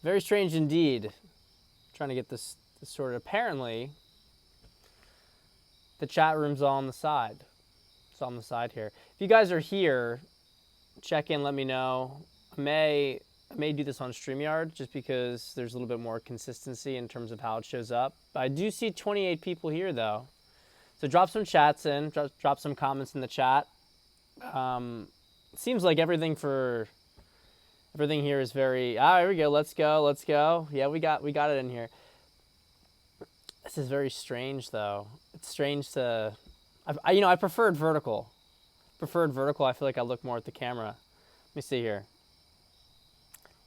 Very strange indeed. Trying to get this sorted. Apparently, the chat room's all on the side. It's on the side here. If you guys are here, check in, let me know. I may do this on StreamYard just because there's a little bit more consistency in terms of how it shows up. But I do see 28 people here though. So drop some chats in, drop some comments in the chat. It seems like everything here is very, here we go, let's go. Yeah, we got it in here. This is very strange though. It's strange to, I preferred vertical. I feel like I look more at the camera. Let me see here.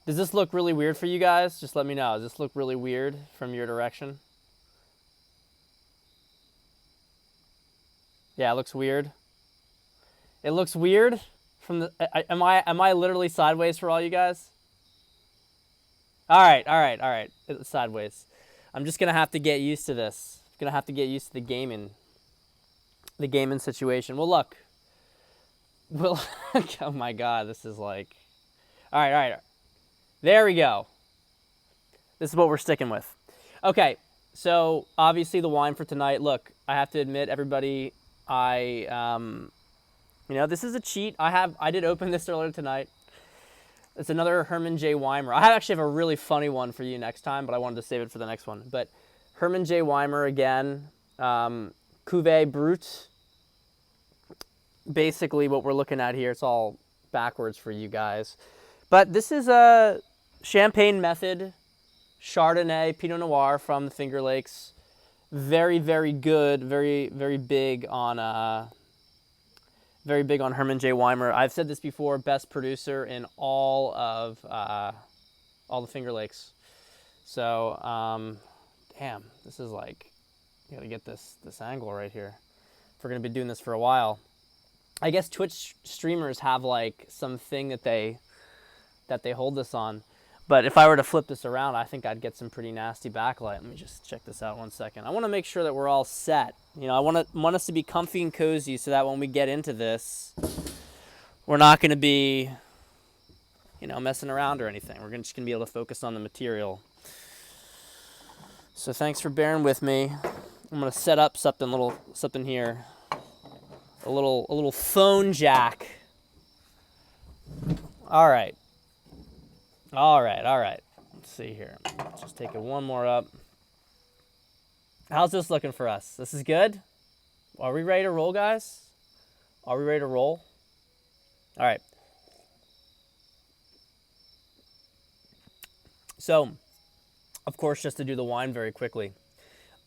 Does this look really weird for you guys? Just let me know. Does this look really weird from your direction? Yeah, it looks weird. It looks weird from the, am I literally sideways for all you guys? All right. It's sideways. I'm just going to have to get used to this. I'm going to have to get used to the gaming situation. Well, look. Oh my God, this is like, all right. There we go. This is what we're sticking with. Okay, so obviously the wine for tonight. Look, I have to admit, everybody, this is a cheat. I did open this earlier tonight. It's another Herman J. Weimer. I actually have a really funny one for you next time, but I wanted to save it for the next one. But Herman J. Weimer again, Cuvée Brut. Basically what we're looking at here, it's all backwards for you guys. But this is a Champagne Method Chardonnay Pinot Noir from the Finger Lakes. Very, very good. Very, very big on Herman J. Weimer. I've said this before, best producer in all the Finger Lakes. So, damn, this is like, you gotta get this angle right here. If we're gonna be doing this for a while. I guess Twitch streamers have like something that they hold this on. But if I were to flip this around, I think I'd get some pretty nasty backlight. Let me just check this out 1 second. I want to make sure that we're all set. I want us to be comfy and cozy so that when we get into this, we're not going to be, messing around or anything. We're just going to be able to focus on the material. So thanks for bearing with me. I'm going to set up something here. A little phone jack. All right. Let's see here. Let's just take it one more up. How's this looking for us? This is good? Are we ready to roll, guys? Are we ready to roll? All right. So, of course, just to do the wine very quickly.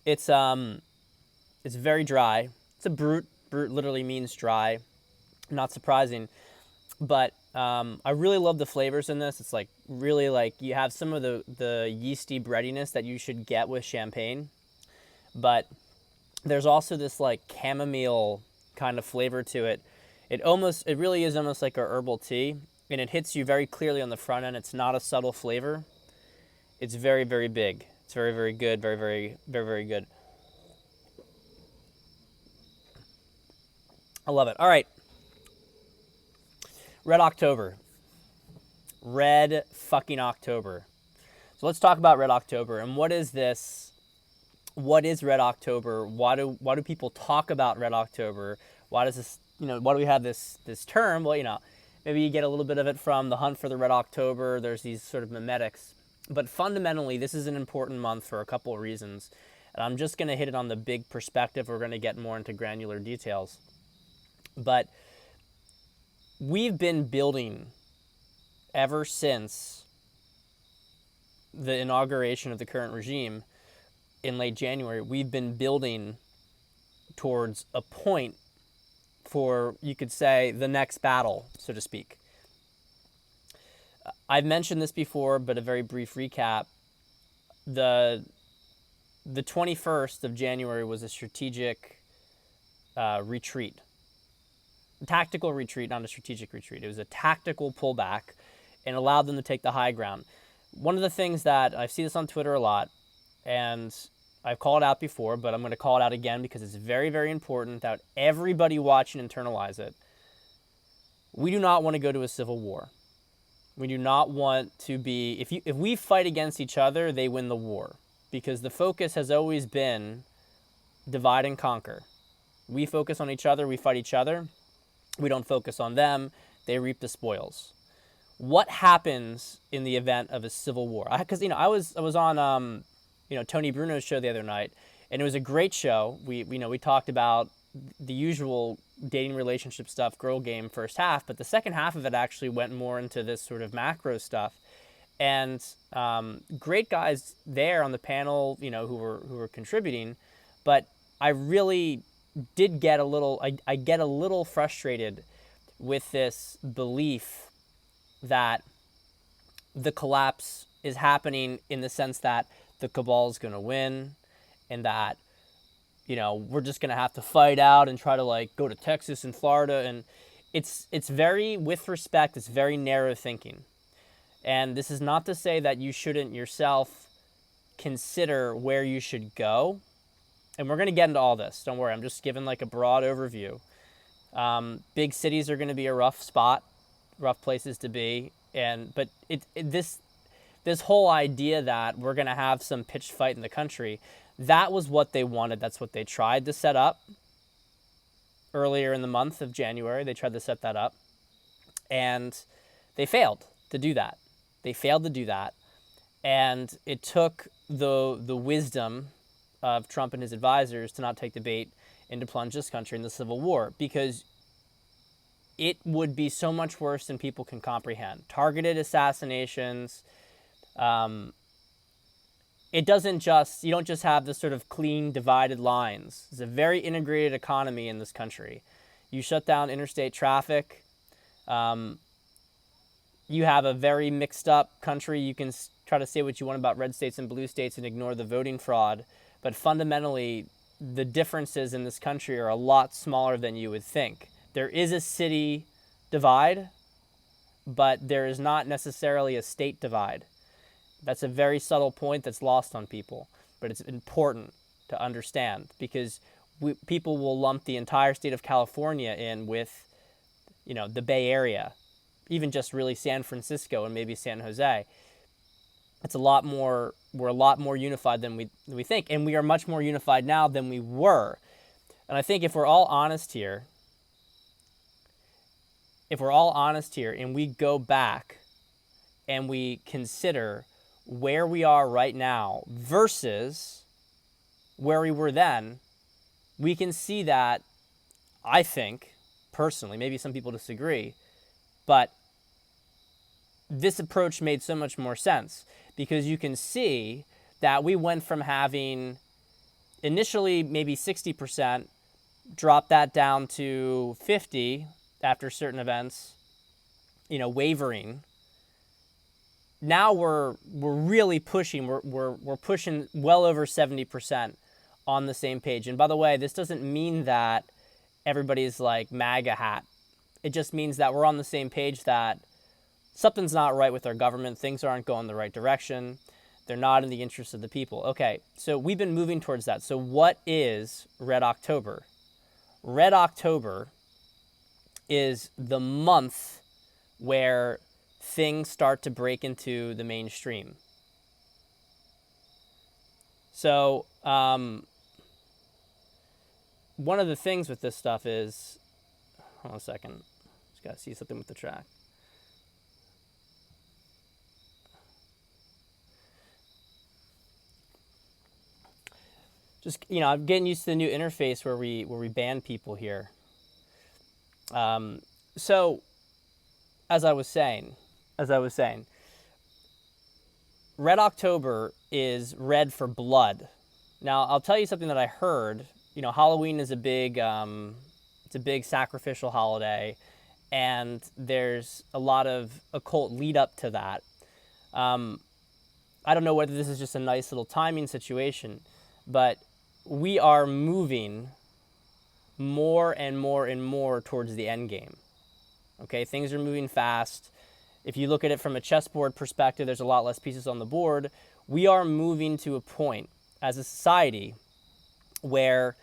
It's very dry. It's a brut. Brut literally means dry. Not surprising. But I really love the flavors in this. It's like really like you have some of the yeasty breadiness that you should get with champagne. But there's also this like chamomile kind of flavor to it. It really is almost like a herbal tea. And it hits you very clearly on the front end. It's not a subtle flavor. It's very, very big. It's very, very good. Very, very, very, very good. I love it. All right. Red October. Red fucking October. So let's talk about Red October. And what is this? What is Red October? Why do people talk about Red October? Why does this, why do we have this term? Well, maybe you get a little bit of it from the hunt for the Red October. There's these sort of mimetics. But fundamentally, this is an important month for a couple of reasons. And I'm just going to hit it on the big perspective. We're going to get more into granular details. But we've been building ever since the inauguration of the current regime in late January. We've been building towards a point for, you could say, the next battle, so to speak. I've mentioned this before, but a very brief recap. The 21st of January was a strategic retreat. Tactical retreat, not a strategic retreat. It was a tactical pullback and allowed them to take the high ground. One of the things that I see this on Twitter a lot, and I've called it out before, but I'm going to call it out again because it's very, very important that everybody watching internalize it. We do not want to go to a civil war. We do not want to be, if we fight against each other, they win the war, because the focus has always been divide and conquer. We focus on each other, we fight each other. We don't focus on them, they reap the spoils. What happens in the event of a civil war? Because I was on Tony Bruno's show the other night, and it was a great show. We talked about the usual dating relationship stuff, girl game first half, but the second half of it actually went more into this sort of macro stuff. And great guys there on the panel, who were contributing, but I really did get a little, I get a little frustrated with this belief that the collapse is happening in the sense that the cabal is going to win, and that we're just going to have to fight out and try to go to Texas and Florida. And it's very, with respect, it's very narrow thinking. And this is not to say that you shouldn't yourself consider where you should go. And we're going to get into all this. Don't worry. I'm just giving a broad overview. Big cities are going to be a rough spot, rough places to be. But this whole idea that we're going to have some pitched fight in the country, that was what they wanted. That's what they tried to set up earlier in the month of January. They tried to set that up, and they failed to do that. And it took the wisdom of Trump and his advisors to not take the bait and to plunge this country in the civil war, because it would be so much worse than people can comprehend. Targeted assassinations. You don't just have this sort of clean, divided lines. It's a very integrated economy in this country. You shut down interstate traffic. You have a very mixed up country. You can try to say what you want about red states and blue states and ignore the voting fraud. But fundamentally, the differences in this country are a lot smaller than you would think. There is a city divide, but there is not necessarily a state divide. That's a very subtle point that's lost on people, but it's important to understand, because people will lump the entire state of California in with, the Bay Area, even just really San Francisco and maybe San Jose. It's we're a lot more unified than we think, and we are much more unified now than we were. And I think if we're all honest here, and we go back and we consider where we are right now versus where we were then, we can see that, I think, personally, maybe some people disagree, but this approach made so much more sense, because you can see that we went from having initially maybe 60%, drop that down to 50 after certain events, wavering. Now we're really pushing. We're pushing well over 70% on the same page. And by the way, this doesn't mean that everybody's MAGA hat. It just means that we're on the same page that something's not right with our government. Things aren't going the right direction. They're not in the interest of the people. Okay, so we've been moving towards that. So what is Red October? Red October is the month where things start to break into the mainstream. So one of the things with this stuff is, hold on a second, just got to see something with the track. Just, I'm getting used to the new interface where we ban people here. So, as I was saying, Red October is red for blood. Now, I'll tell you something that I heard. Halloween is a big sacrificial holiday, and there's a lot of occult lead up to that. I don't know whether this is just a nice little timing situation, but we are moving more and more and more towards the end game. Okay, things are moving fast. If you look at it from a chessboard perspective, there's a lot less pieces on the board. We are moving to a point as a society where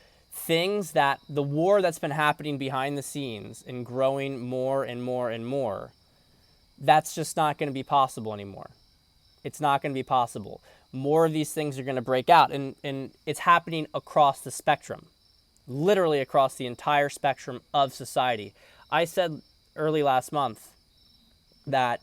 the war that's been happening behind the scenes and growing more and more and more, That's just not going to be possible anymore. It's not going to be possible. More of these things are going to break out, and it's happening across the spectrum, literally across the entire spectrum of society. I said early last month that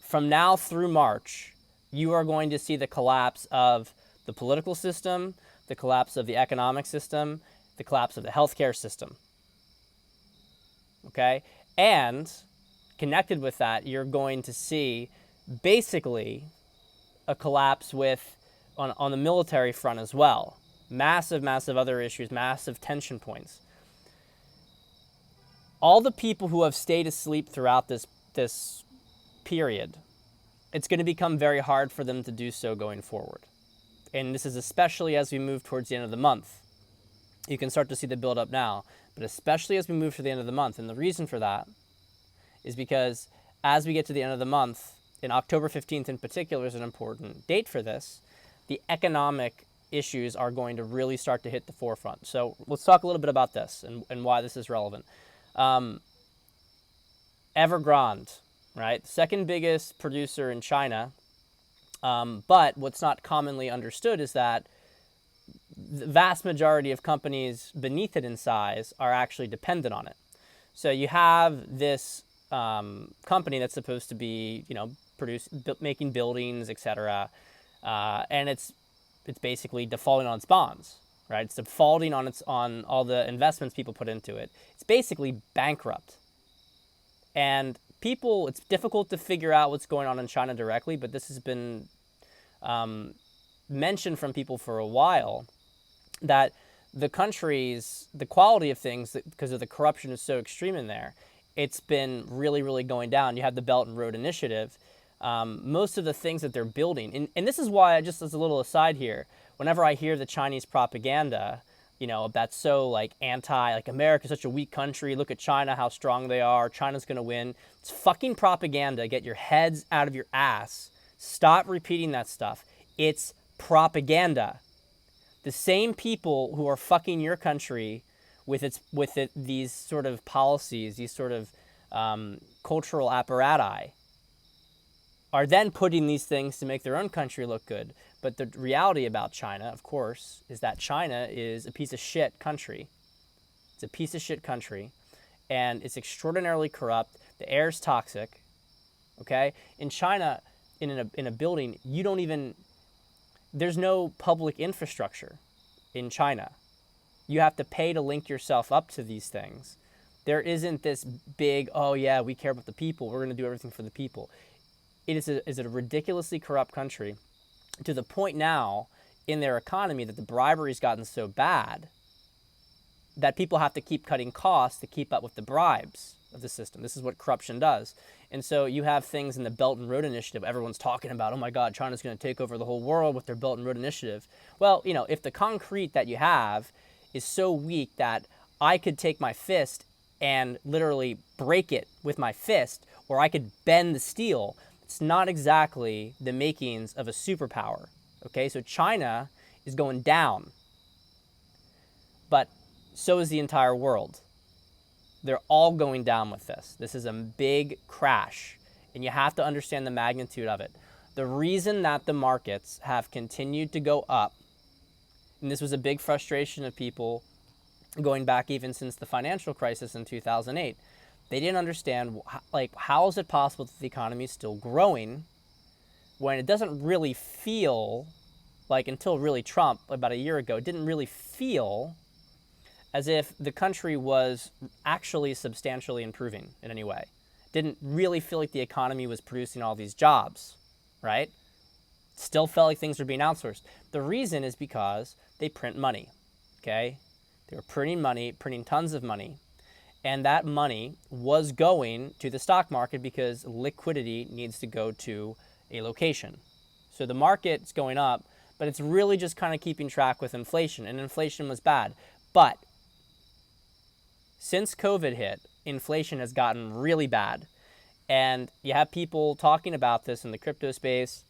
from now through March, you are going to see the collapse of the political system, the collapse of the economic system, the collapse of the healthcare system. Okay? And connected with that, you're going to see basically a collapse with on the military front as well. Massive, massive other issues, massive tension points. All the people who have stayed asleep throughout this period, it's going to become very hard for them to do so going forward. And this is especially as we move towards the end of the month. You can start to see the buildup now, but especially as we move to the end of the month. And the reason for that is because as we get to the end of the month, and October 15th in particular is an important date for this, the economic issues are going to really start to hit the forefront. So let's talk a little bit about this and why this is relevant. Evergrande, right? Second biggest producer in China. But what's not commonly understood is that the vast majority of companies beneath it in size are actually dependent on it. So you have this company that's supposed to be, making buildings, etc., and it's basically defaulting on its bonds, right? It's defaulting on all the investments people put into it. It's basically bankrupt. And it's difficult to figure out what's going on in China directly, but this has been mentioned from people for a while, that the quality of things, because of the corruption is so extreme in there, it's been really, really going down. You have the Belt and Road Initiative. Most of the things that they're building, and this is why, just as a little aside here, whenever I hear the Chinese propaganda, that's so America's such a weak country, look at China, how strong they are, China's going to win. It's fucking propaganda. Get your heads out of your ass. Stop repeating that stuff. It's propaganda. The same people who are fucking your country with these sort of policies, these sort of cultural apparatus, are then putting these things to make their own country look good. But the reality about China, of course, is that China is a piece of shit country. It's a piece of shit country, and it's extraordinarily corrupt. The air's toxic, okay? In China, in a building, there's no public infrastructure in China. You have to pay to link yourself up to these things. There isn't this big, oh yeah, we care about the people, we're going to do everything for the people. It is a ridiculously corrupt country, to the point now in their economy that the bribery's gotten so bad that people have to keep cutting costs to keep up with the bribes of the system. This is what corruption does. And so you have things in the Belt and Road Initiative. Everyone's talking about, oh my God, China's going to take over the whole world with their Belt and Road Initiative. Well, if the concrete that you have is so weak that I could take my fist and literally break it with my fist, or I could bend the steel, it's not exactly the makings of a superpower. Okay, so China is going down, but so is the entire world. They're all going down with this. This is a big crash, and you have to understand the magnitude of it. The reason that the markets have continued to go up, and this was a big frustration of people going back even since the financial crisis in 2008, they didn't understand, how is it possible that the economy is still growing when it doesn't really feel like, until really Trump about a year ago, it didn't really feel as if the country was actually substantially improving in any way. Didn't really feel like the economy was producing all these jobs, right? Still felt like things were being outsourced. The reason is because they print money, okay? They were printing money, printing tons of money, and that money was going to the stock market because liquidity needs to go to a location. So the market's going up, but it's really just kind of keeping track with inflation, and inflation was bad. But since COVID hit, inflation has gotten really bad. And you have people talking about this in the crypto space,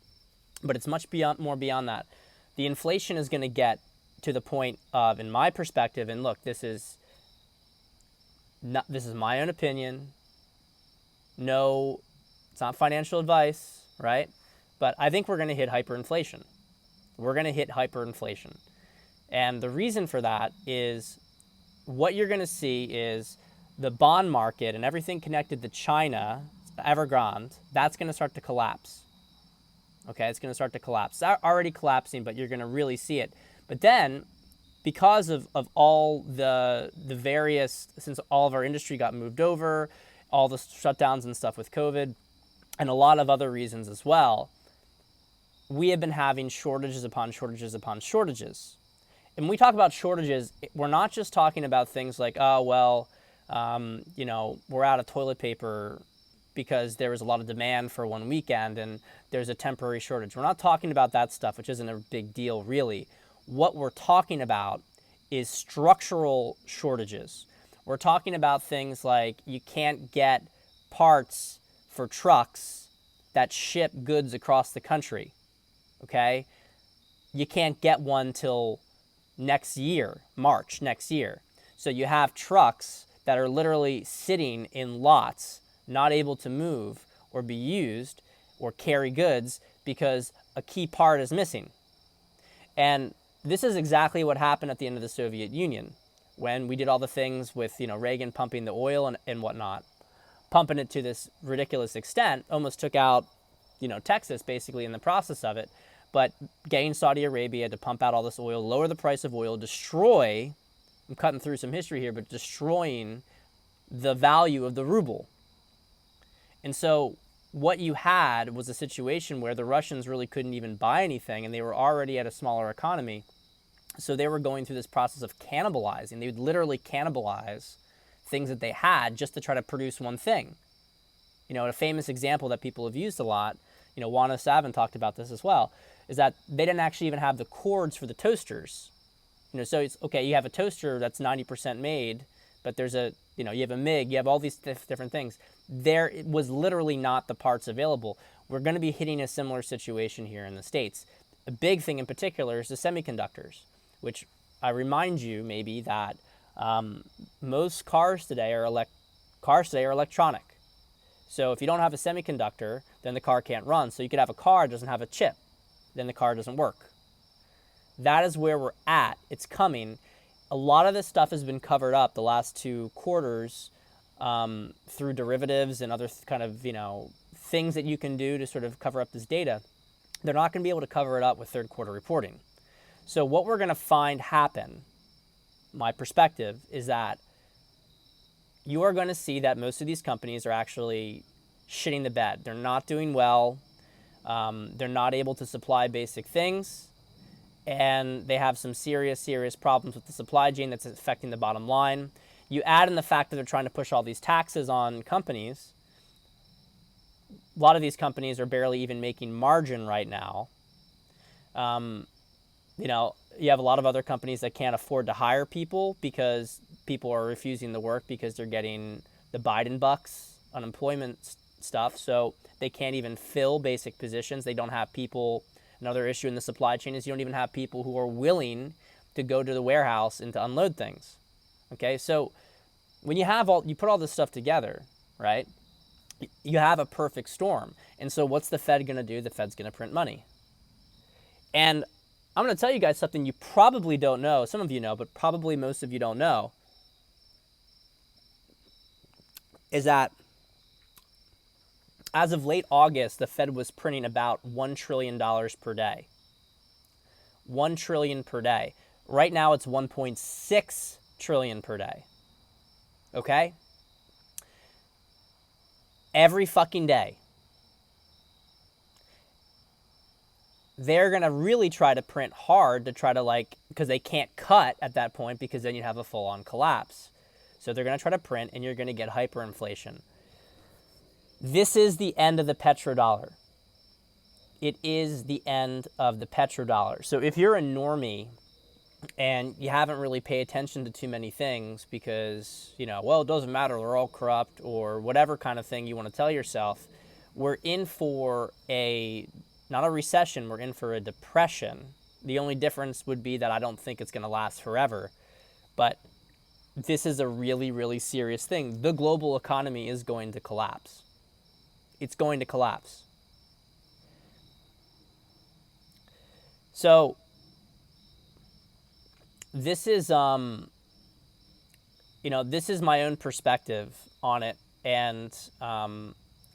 but it's much more beyond that. The inflation is going to get to the point of, in my perspective, and look, this is my own opinion. No It's not financial advice, right? But I think we're going to hit hyperinflation. We're going to hit hyperinflation. And the reason for that is what you're going to see is the bond market and everything connected to China, Evergrande, that's going to start to collapse. Okay, it's going to start to collapse. It's already collapsing, but you're going to really see it. But then, because of all the various, since all of our industry got moved over, all the shutdowns and stuff with COVID, and a lot of other reasons as well, we have been having shortages upon shortages upon shortages. And when we talk about shortages, we're not just talking about things like, oh, well, we're out of toilet paper because there was a lot of demand for one weekend and there's a temporary shortage. We're not talking about that stuff, which isn't a big deal, really. What we're talking about is structural shortages. We're talking about things like you can't get parts for trucks that ship goods across the country, okay? You can't get one till next year, March next year. So you have trucks that are literally sitting in lots, not able to move or be used or carry goods because a key part is missing. And this is exactly what happened at the end of the Soviet Union when we did all the things with, Reagan pumping the oil and whatnot, pumping it to this ridiculous extent, almost took out, Texas basically in the process of it. But getting Saudi Arabia to pump out all this oil, lower the price of oil, destroy, I'm cutting through some history here, but destroying the value of the ruble. And so what you had was a situation where the Russians really couldn't even buy anything, and they were already at a smaller economy. So they were going through this process of cannibalizing. They would literally cannibalize things that they had just to try to produce one thing. A famous example that people have used a lot, Juana Savin talked about this as well, is that they didn't actually even have the cords for the toasters. So it's, okay, you have a toaster that's 90% made, but there's you have a MIG, you have all these different things. There was literally not the parts available. We're going to be hitting a similar situation here in the States. A big thing in particular is the semiconductors, which I remind you maybe that most cars today are electronic. So if you don't have a semiconductor, then the car can't run. So you could have a car that doesn't have a chip, then the car doesn't work. That is where we're at. It's coming. A lot of this stuff has been covered up the last 2 quarters through derivatives and other kind of, things that you can do to sort of cover up this data. They're not going to be able to cover it up with third quarter reporting. So what we're going to find happen, my perspective, is that you are going to see that most of these companies are actually shitting the bed. They're not doing well. They're not able to supply basic things. And they have some serious problems with the supply chain that's affecting the bottom line. You add in the fact that they're trying to push all these taxes on companies. A lot of these companies are barely even making margin right now. You have a lot of other companies that can't afford to hire people because people are refusing to work because they're getting the Biden bucks, unemployment stuff. So they can't even fill basic positions. They don't have people. Another issue in the supply chain is you don't even have people who are willing to go to the warehouse and to unload things. Okay, so when you put all this stuff together, right, you have a perfect storm. And so what's the Fed going to do? The Fed's going to print money. And I'm going to tell you guys something you probably don't know. Some of you know, but probably most of you don't know, is that as of late August, the Fed was printing about $1 trillion per day. $1 trillion per day. Right now it's 1.6 trillion per day. Okay? Every fucking day. They're going to really try to print hard to try to because they can't cut at that point because then you have a full-on collapse. So they're going to try to print and you're going to get hyperinflation. This is the end of the petrodollar. It is the end of the petrodollar. So if you're a normie and you haven't really paid attention to too many things because, it doesn't matter, they're all corrupt or whatever kind of thing you want to tell yourself, we're in for not a recession, we're in for a depression. The only difference would be that I don't think it's going to last forever. But this is a really, really serious thing. The global economy is going to collapse. it's going to collapse. So this is this is my own perspective on it, and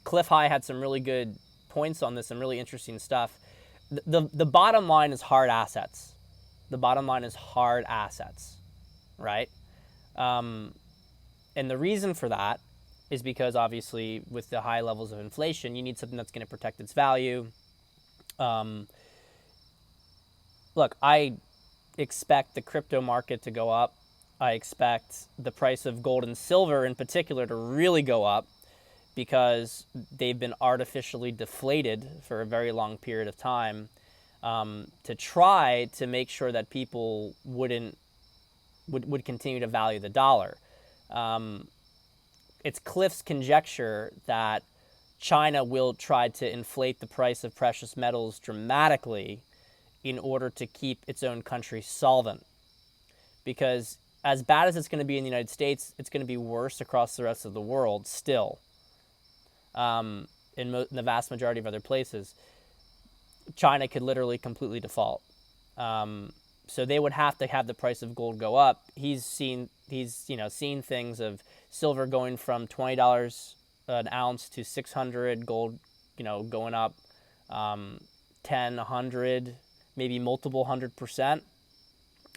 Cliff High had some really good points on this, some really interesting stuff. The bottom line is hard assets. The bottom line is hard assets, right? And the reason for that is because obviously with the high levels of inflation, you need something that's going to protect its value. Look, I expect the crypto market to go up. I expect the price of gold and silver in particular to really go up because they've been artificially deflated for a very long period of time, to try to make sure that people would continue to value the dollar. It's Cliff's conjecture that China will try to inflate the price of precious metals dramatically in order to keep its own country solvent. Because as bad as it's going to be in the United States, it's going to be worse across the rest of the world still. In the vast majority of other places, China could literally completely default. So they would have to have the price of gold go up. He's seen things of silver going from $20 an ounce to $600, gold, going up 10, 100, maybe multiple 100%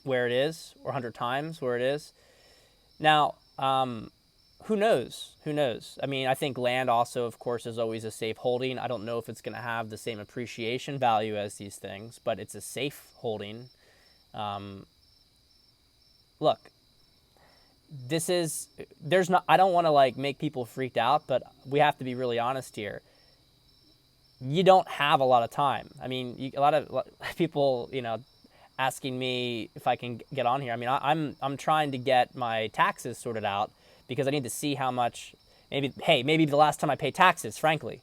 where it is, or 100 times where it is. Now, who knows? Who knows? I mean, I think land also, of course, is always a safe holding. I don't know if it's going to have the same appreciation value as these things, but it's a safe holding. Look, I don't want to make people freaked out, but we have to be really honest here. You don't have a lot of time. I mean, a lot of people, asking me if I can get on here. I mean, I'm trying to get my taxes sorted out because I need to see how much, maybe the last time I pay taxes, frankly.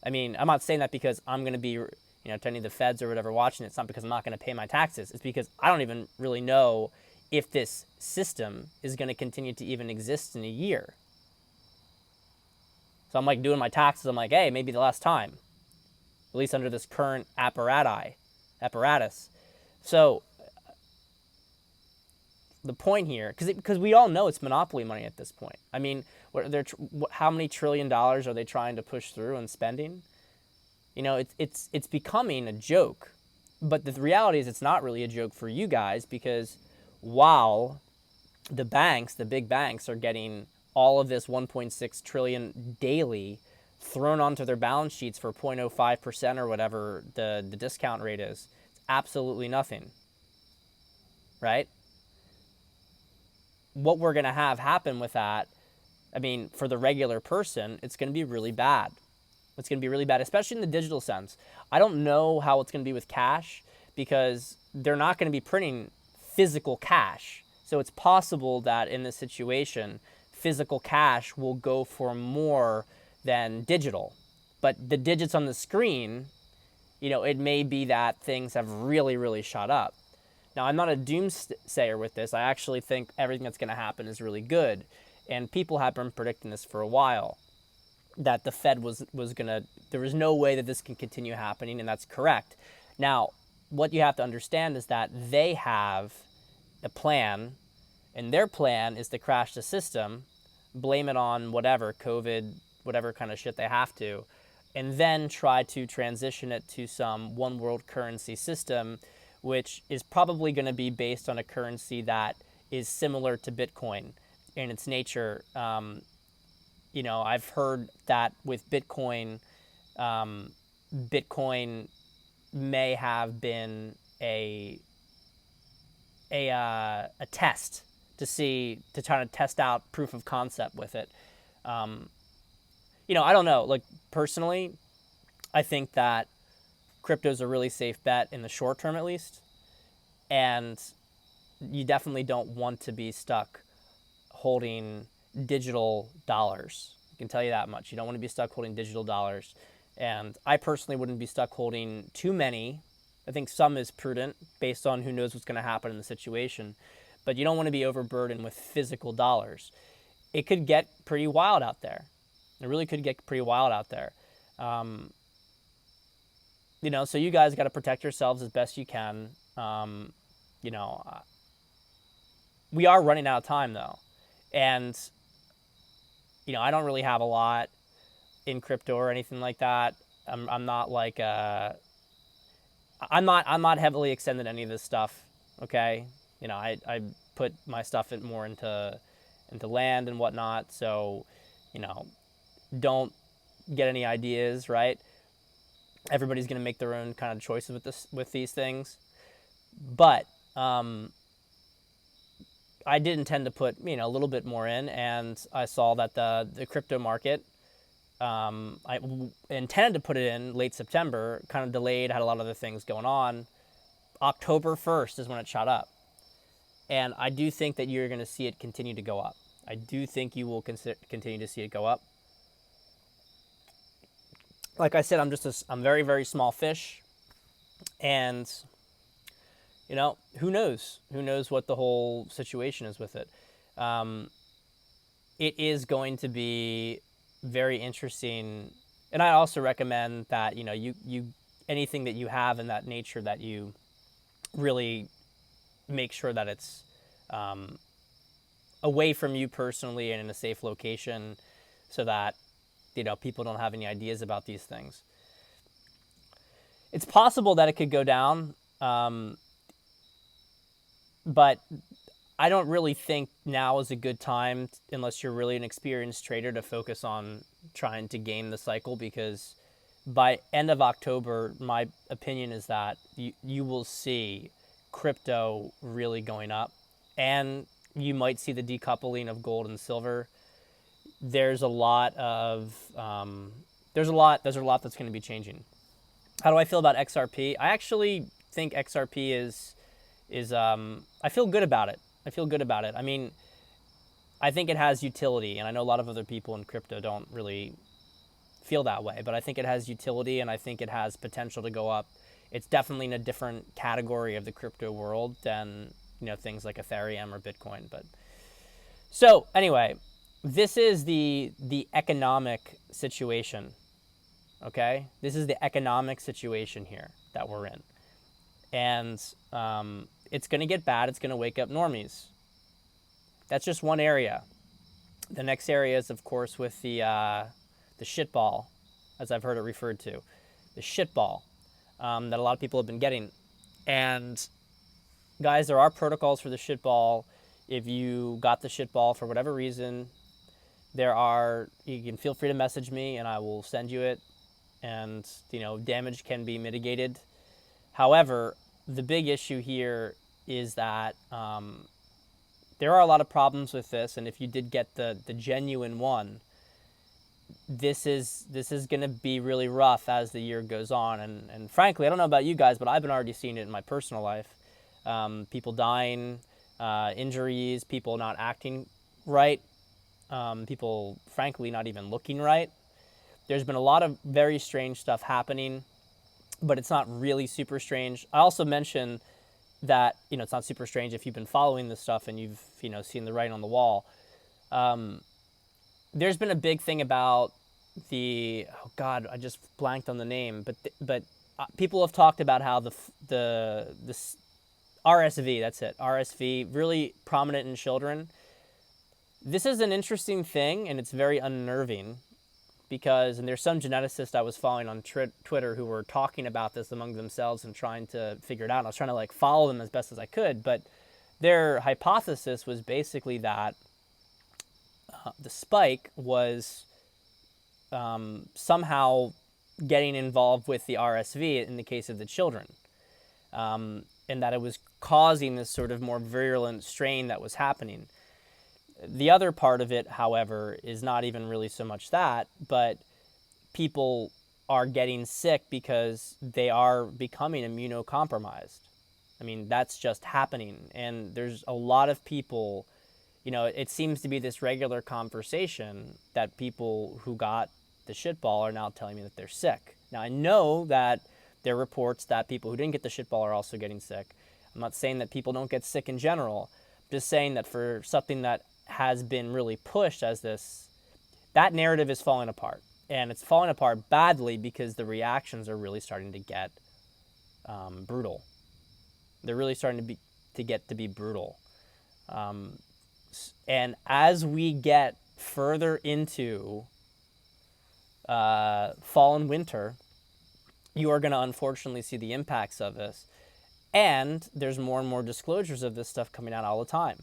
I mean, I'm not saying that because I'm going to be, attending the feds or whatever watching it. It's not because I'm not going to pay my taxes. It's because I don't even really know if this system is going to continue to even exist in a year. So I'm doing my taxes. I'm hey, maybe the last time, at least under this current apparatus. So the point here, because we all know it's monopoly money at this point. I mean, how many $1 trillion are they trying to push through and spending? It's becoming a joke. But the reality is it's not really a joke for you guys, because while the big banks are getting all of this 1.6 trillion daily thrown onto their balance sheets for 0.05% or whatever the discount rate is, it's absolutely nothing, right? What we're going to have happen with that, I mean, for the regular person, it's going to be really bad. It's going to be really bad, especially in the digital sense. I don't know how it's going to be with cash, because they're not going to be printing physical cash. So it's possible that in this situation, physical cash will go for more than digital. But the digits on the screen, it may be that things have really, really shot up. Now, I'm not a doomsayer with this. I actually think everything that's going to happen is really good. And people have been predicting this for a while, that the Fed was going to, there was no way that this can continue happening, and that's correct. Now, what you have to understand is that they have a plan, and their plan is to crash the system, blame it on whatever, COVID, whatever kind of shit they have to, and then try to transition it to some one world currency system, which is probably going to be based on a currency that is similar to Bitcoin in its nature. I've heard that with Bitcoin, Bitcoin may have been a test to try to test out proof of concept with it. I don't know. Personally, I think that crypto is a really safe bet in the short term, at least. And you definitely don't want to be stuck holding digital dollars. I can tell you that much. You don't want to be stuck holding digital dollars. And I personally wouldn't be stuck holding too many. I think some is prudent based on who knows what's going to happen in the situation. But you don't want to be overburdened with physical dollars. It could get pretty wild out there. It really could get pretty wild out there. So you guys got to protect yourselves as best you can. You know, we are running out of time though, and I don't really have a lot in crypto or anything like that. I'm not like I'm not heavily extended in any of this stuff. Okay, I put my stuff more into land and whatnot. So, you know, don't get any ideas, right? Everybody's gonna make their own kind of choices with these things. But I did intend to put a little bit more in, and I saw that the crypto market. Intended to put it in late September, kind of delayed, had a lot of other things going on. October 1st is when it shot up. And I do think that you're going to see it continue to go up. I do think you will continue to see it go up. Like I said, I'm very, very small fish. And, who knows? Who knows what the whole situation is with it? It is going to be very interesting. And I also recommend that, you anything that you have in that nature, that you really make sure that it's away from you personally and in a safe location, so that people don't have any ideas about these things. It's possible that it could go down, but I don't really think now is a good time, unless you're really an experienced trader, to focus on trying to game the cycle, because by end of October, my opinion is that you will see crypto really going up, and you might see the decoupling of gold and silver. There's a lot that's going to be changing. How do I feel about XRP? I actually think XRP is I feel good about it. I mean, I think it has utility, and I know a lot of other people in crypto don't really feel that way, but I think it has utility, and I think it has potential to go up. It's definitely in a different category of the crypto world than things like Ethereum or Bitcoin. But so anyway, this is the economic situation. Okay, this is the economic situation here that we're in, and it's going to get bad. It's going to wake up normies. That's just one area. The next area is, of course, with the shitball, as I've heard it referred to, the shitball that a lot of people have been getting. And guys, there are protocols for the shitball. If you got the shitball for whatever reason, you can feel free to message me and I will send you it. And, damage can be mitigated. However, the big issue here is that there are a lot of problems with this. And if you did get the genuine one, this is going to be really rough as the year goes on. And frankly, I don't know about you guys, but I've been already seeing it in my personal life. People dying, injuries, people not acting right, people, frankly, not even looking right. There's been a lot of very strange stuff happening, but it's not really super strange. I also mentioned that, it's not super strange if you've been following this stuff and you've, seen the writing on the wall. There's been a big thing about oh God, I just blanked on the name, but people have talked about how the RSV, that's it, RSV, really prominent in children. This is an interesting thing, and it's very unnerving, because, and there's some geneticists I was following on Twitter who were talking about this among themselves and trying to figure it out. And I was trying to follow them as best as I could, but their hypothesis was basically that the spike was somehow getting involved with the RSV in the case of the children, and that it was causing this sort of more virulent strain that was happening. The other part of it, however, is not even really so much that, but people are getting sick because they are becoming immunocompromised. I mean, that's just happening. And there's a lot of people, it seems to be this regular conversation that people who got the shitball are now telling me that they're sick. Now, I know that there are reports that people who didn't get the shitball are also getting sick. I'm not saying that people don't get sick in general. I'm just saying that for something that has been really pushed as this, that narrative is falling apart. And it's falling apart badly because the reactions are really starting to get brutal. They're really starting to be brutal. And as we get further into fall and winter, you are going to unfortunately see the impacts of this. And there's more and more disclosures of this stuff coming out all the time.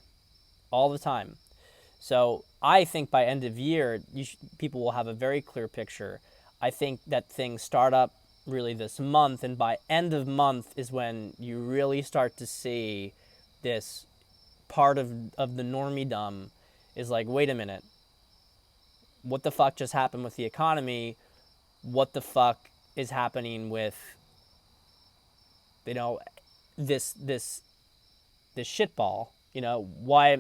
All the time. So I think by end of year, people will have a very clear picture. I think that things start up really this month, and by end of month is when you really start to see this part of the normie-dom is like, wait a minute, what the fuck just happened with the economy? What the fuck is happening with, this shitball? Why,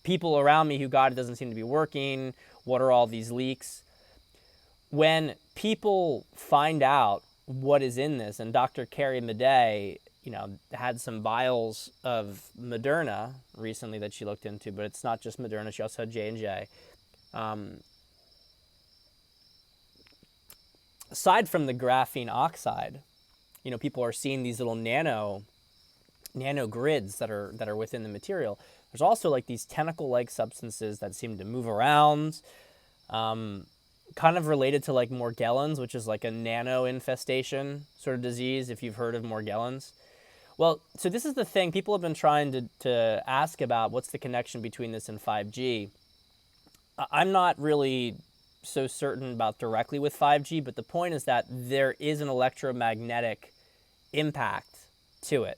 people around me who got it doesn't seem to be working. What are all these leaks? When people find out what is in this, and Dr. Carrie Madej, had some vials of Moderna recently that she looked into, but it's not just Moderna. She also had J&J. Aside from the graphene oxide, people are seeing these little nano grids that are within the material. There's also like these tentacle-like substances that seem to move around, kind of related to like Morgellons, which is like a nano infestation sort of disease, if you've heard of Morgellons. Well, so this is the thing. People have been trying to ask about what's the connection between this and 5G. I'm not really so certain about directly with 5G, but the point is that there is an electromagnetic impact to it.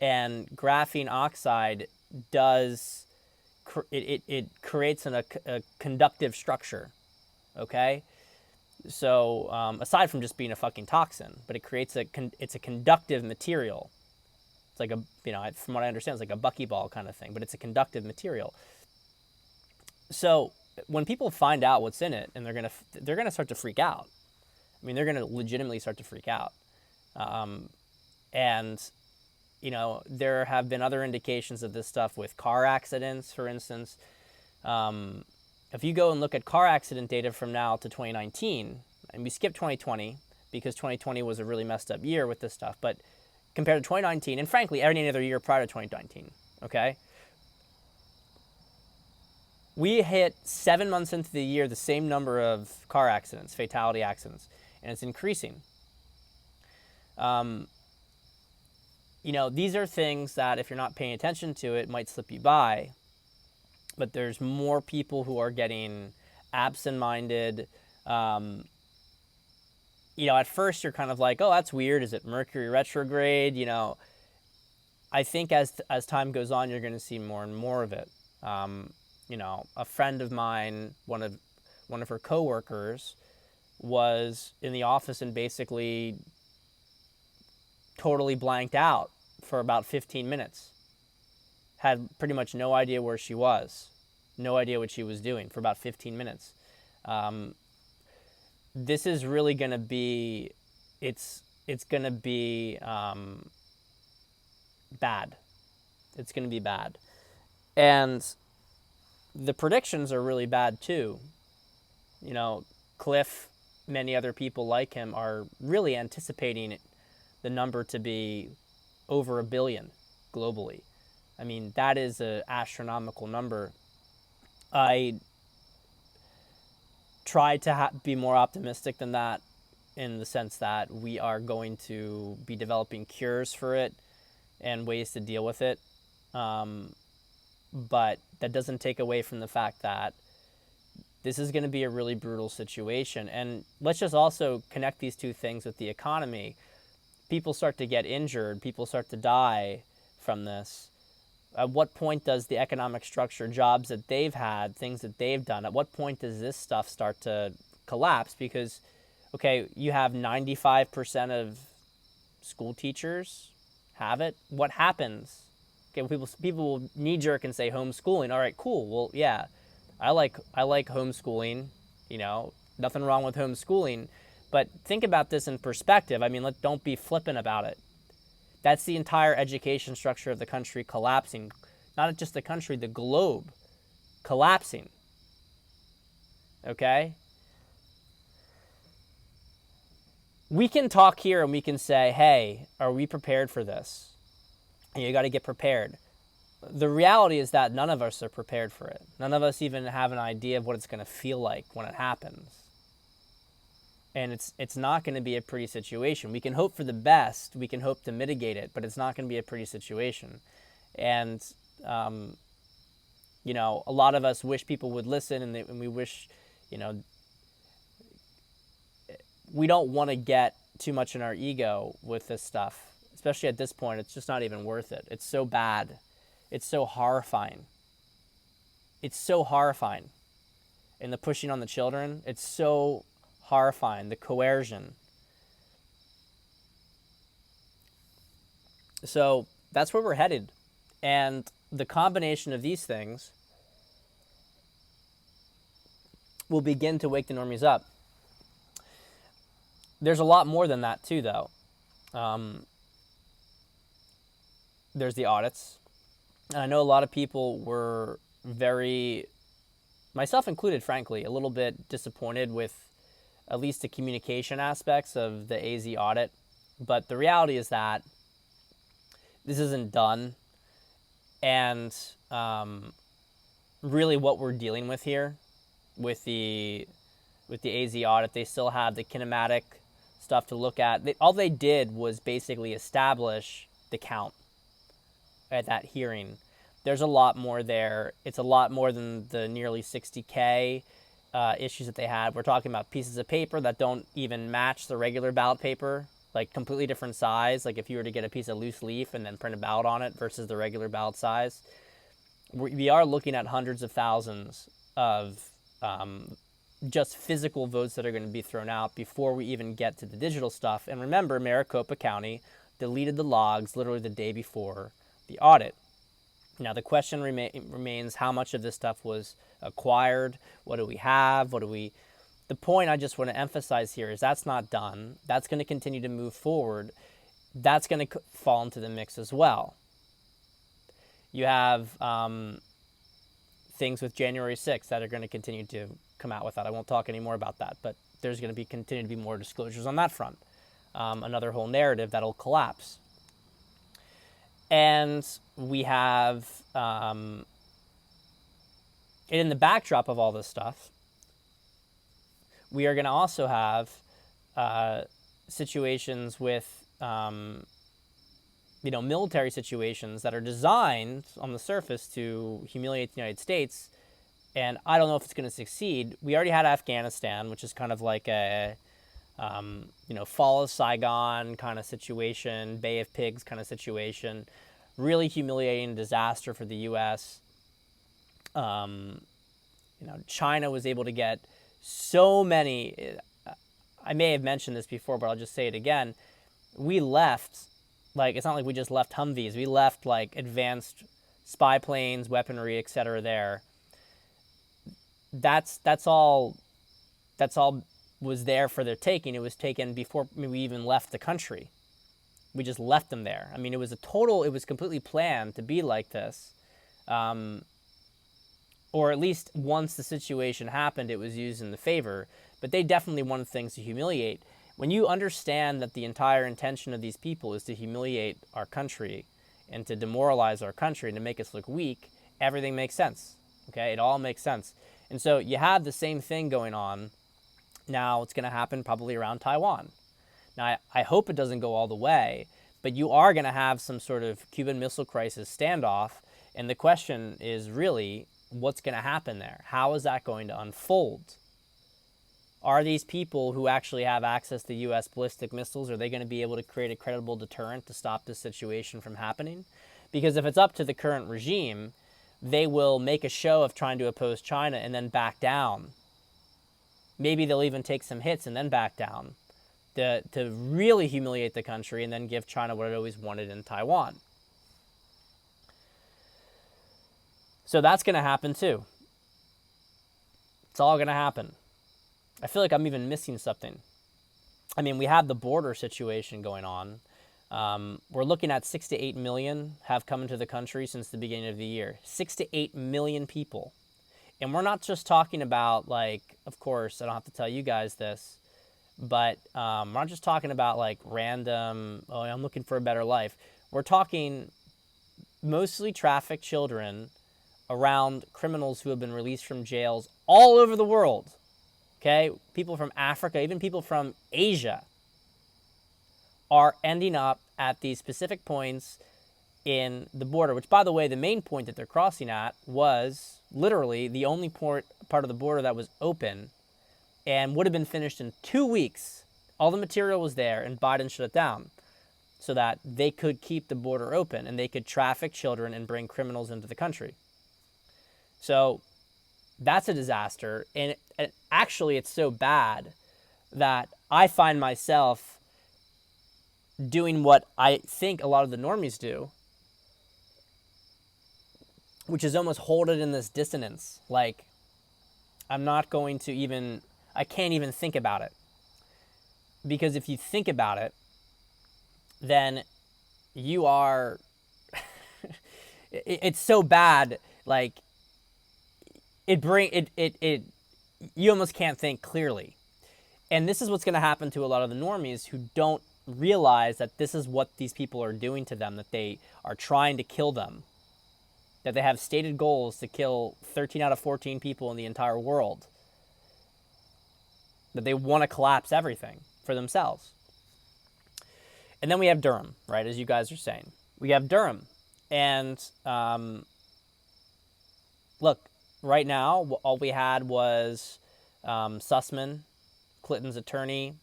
And graphene oxide does, it creates a conductive structure, okay? So aside from just being a fucking toxin, but it creates it's a conductive material. It's like from what I understand, it's like a buckyball kind of thing, but it's a conductive material. So when people find out what's in it, and they're gonna start to freak out. I mean, they're gonna legitimately start to freak out. And there have been other indications of this stuff with car accidents, for instance. If you go and look at car accident data from now to 2019, and we skip 2020 because 2020 was a really messed up year with this stuff, but compared to 2019, and frankly, any other year prior to 2019, okay? We hit 7 months into the year the same number of car accidents, fatality accidents, and it's increasing. These are things that if you're not paying attention to it, might slip you by. But there's more people who are getting absent-minded. At first you're kind of like, oh, that's weird. Is it Mercury retrograde? I think as time goes on, you're going to see more and more of it. A friend of mine, one of her coworkers, was in the office and basically totally blanked out for about 15 minutes. Had pretty much no idea where she was, no idea what she was doing for about 15 minutes. This is really going to be, it's going to be bad. It's going to be bad. And the predictions are really bad too. Cliff, many other people like him are really anticipating the number to be over 1 billion globally. I mean, that is an astronomical number. I try to be more optimistic than that, in the sense that we are going to be developing cures for it and ways to deal with it. But that doesn't take away from the fact that this is going to be a really brutal situation. And let's just also connect these two things with the economy. People start to get injured. People start to die from this. At what point does the economic structure, jobs that they've had, things that they've done, at what point does this stuff start to collapse? Because, okay, you have 95% of school teachers have it. What happens? Okay, people will knee-jerk and say homeschooling. All right, cool. Well, yeah, I like homeschooling. Nothing wrong with homeschooling. But think about this in perspective. I mean, don't be flippant about it. That's the entire education structure of the country collapsing. Not just the country, the globe collapsing. Okay? we can talk here and we can say, hey, are we prepared for this? And you got to get prepared. The reality is that none of us are prepared for it. None of us even have an idea of what it's going to feel like when it happens. And it's not going to be a pretty situation. We can hope for the best. We can hope to mitigate it, but it's not going to be a pretty situation. And, you know, a lot of us wish people would listen, and we wish, you know, we don't want to get too much in our ego with this stuff, especially at this point. It's just not even worth it. It's so bad. It's so horrifying. It's so horrifying. And the pushing on the children, it's so horrifying. The coercion. So that's where we're headed. And the combination of these things will begin to wake the normies up. There's a lot more than that too, though. There's the audits. And I know a lot of people were very, myself included, frankly, a little bit disappointed with at least the communication aspects of the AZ audit. But the reality is that this isn't done. And really what we're dealing with here with the AZ audit, they still have the kinematic stuff to look at. All they did was basically establish the count at that hearing. There's a lot more there. It's a lot more than the nearly 60K issues that they had. We're talking about pieces of paper that don't even match the regular ballot paper, like completely different size. Like if you were to get a piece of loose leaf and then print a ballot on it versus the regular ballot size. We are looking at hundreds of thousands of just physical votes that are going to be thrown out before we even get to the digital stuff. And remember, Maricopa County deleted the logs literally the day before the audit. Now the question remains, how much of this stuff was acquired? What do we have? The point I just want to emphasize here is that's not done. That's going to continue to move forward. That's going to fall into the mix as well. You have things with January 6th that are going to continue to come out with that. I won't talk any more about that, but there's going to continue to be more disclosures on that front. Another whole narrative that'll collapse. And we have, in the backdrop of all this stuff, we are going to also have situations with, military situations that are designed on the surface to humiliate the United States. And I don't know if it's going to succeed. We already had Afghanistan, which is kind of like a, fall of Saigon kind of situation, Bay of Pigs kind of situation, really humiliating disaster for the U.S. China was able to get so many, I may have mentioned this before, but I'll just say it again. We left, it's not like we just left Humvees. We left advanced spy planes, weaponry, etc. there. That's all was there for their taking. It was taken before we even left the country. We just left them there. I mean, it was completely planned to be like this. Or at least once the situation happened, it was used in the favor. But they definitely wanted things to humiliate. When you understand that the entire intention of these people is to humiliate our country and to demoralize our country and to make us look weak, everything makes sense. Okay? It all makes sense. And so you have the same thing going on. Now it's going to happen probably around Taiwan. Now, I hope it doesn't go all the way, but you are going to have some sort of Cuban Missile Crisis standoff. And the question is really, what's going to happen there? How is that going to unfold? Are these people who actually have access to U.S. ballistic missiles, are they going to be able to create a credible deterrent to stop this situation from happening? Because if it's up to the current regime, they will make a show of trying to oppose China and then back down. Maybe they'll even take some hits and then back down to really humiliate the country and then give China what it always wanted in Taiwan. So that's going to happen too. It's all going to happen. I feel like I'm even missing something. I mean, we have the border situation going on. We're looking at 6 to 8 million have come into the country since the beginning of the year. 6 to 8 million people. And we're not just talking about, of course, I don't have to tell you guys this, But we're not just talking about like random, oh, I'm looking for a better life. We're talking mostly trafficked children around criminals who have been released from jails all over the world. Okay? People from Africa, even people from Asia are ending up at these specific points in the border, which, by the way, the main point that they're crossing at was literally the only part of the border that was open and would have been finished in 2 weeks. All the material was there, and Biden shut it down so that they could keep the border open and they could traffic children and bring criminals into the country. So that's a disaster. And actually, it's so bad that I find myself doing what I think a lot of the normies do, which is almost hold it in this dissonance. Like, I'm not going to even, I can't even think about it. Because if you think about it, then you are, it's so bad, like, you almost can't think clearly. And this is what's going to happen to a lot of the normies who don't realize that this is what these people are doing to them, that they are trying to kill them, that they have stated goals to kill 13 out of 14 people in the entire world, that they want to collapse everything for themselves. And then we have Durham, right, as you guys are saying. We have Durham. And look, right now, all we had was Sussman, Clinton's attorney,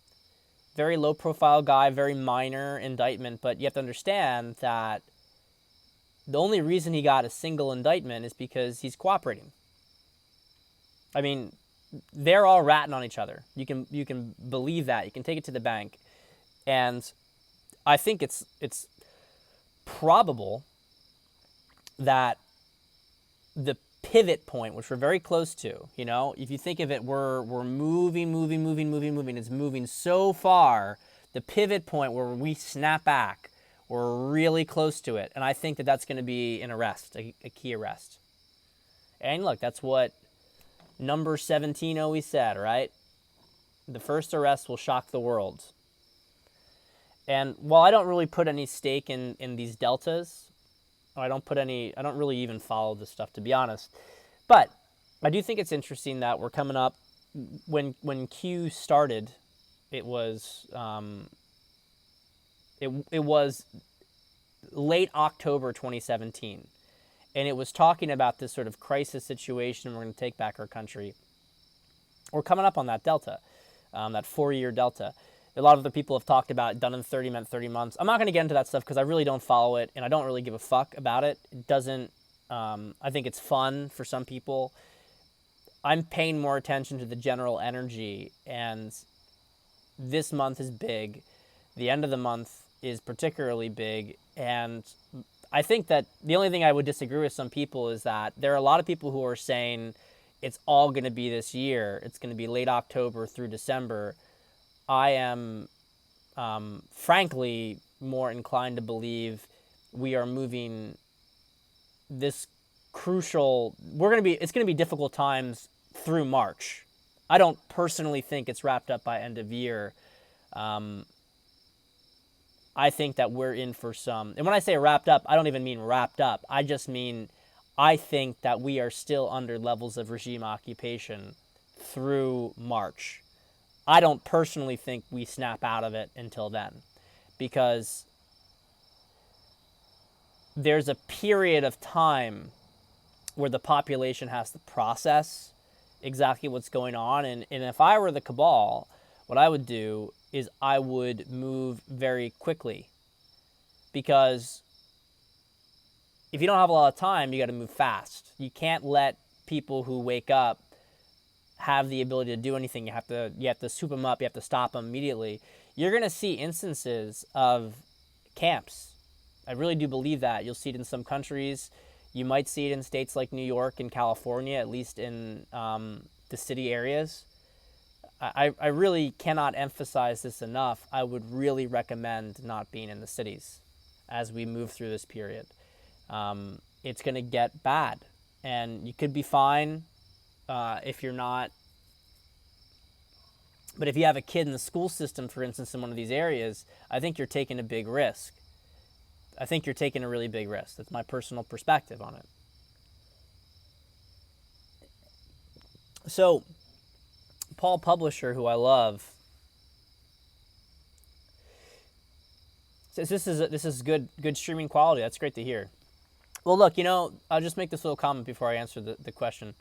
very low-profile guy, very minor indictment, but you have to understand that the only reason he got a single indictment is because he's cooperating. I mean, they're all ratting on each other. You can believe that. You can take it to the bank. And I think it's probable that the pivot point, which we're very close to, you know, if you think of it, we're moving, it's moving so far, the pivot point where we snap back, we're really close to it. And I think that that's going to be an arrest, a key arrest. And look, that's what number 17 always said, right? The first arrest will shock the world. And while I don't really put any stake in these deltas, I don't really even follow this stuff, to be honest. But I do think it's interesting that we're coming up, when Q started, it was it was late October 2017. And it was talking about this sort of crisis situation. We're going to take back our country. We're coming up on that delta, that 4-year delta. A lot of other people have talked about done in 30 months. I'm not going to get into that stuff because I really don't follow it, and I don't really give a fuck about it. It doesn't, I think it's fun for some people. I'm paying more attention to the general energy, and this month is big. The end of the month is particularly big, and I think that the only thing I would disagree with some people is that there are a lot of people who are saying it's all going to be this year. It's going to be late October through December. I am, frankly, more inclined to believe we are moving this crucial. It's going to be difficult times through March. I don't personally think it's wrapped up by end of year. I think that we're in for some. And when I say wrapped up, I don't even mean wrapped up. I just mean I think that we are still under levels of regime occupation through March. I don't personally think we snap out of it until then, because there's a period of time where the population has to process exactly what's going on. And if I were the cabal, what I would do is I would move very quickly, because if you don't have a lot of time, you got to move fast. You can't let people who wake up have the ability to do anything. You have to swoop them up. You have to stop them immediately. You're going to see instances of camps. I really do believe that. You'll see it in some countries. You might see it in states like New York and California, at least in the city areas. I really cannot emphasize this enough. I would really recommend not being in the cities as we move through this period. It's going to get bad, and you could be fine if you're not But if you have a kid in the school system, for instance, in one of these areas, I think you're taking a big risk. I think you're taking a really big risk. That's my personal perspective on it. So, Paul Publisher, who I love, says this is good streaming quality. That's great to hear. Well, look, I'll just make this little comment before I answer the question.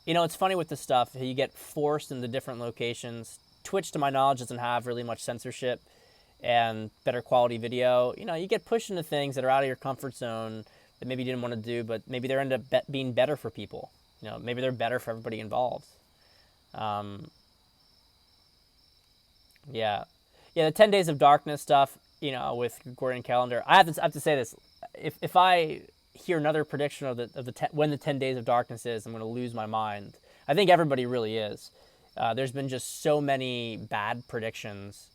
It's funny with this stuff. You get forced into different locations. Twitch, to my knowledge, doesn't have really much censorship and better quality video. You get pushed into things that are out of your comfort zone that maybe you didn't want to do, but maybe they end up being better for people. Maybe they're better for everybody involved. Yeah, the 10 Days of Darkness stuff, with Gregorian calendar. I have to say this. If I hear another prediction of when the 10 Days of Darkness is, I'm going to lose my mind. I think everybody really is. There's been just so many bad predictions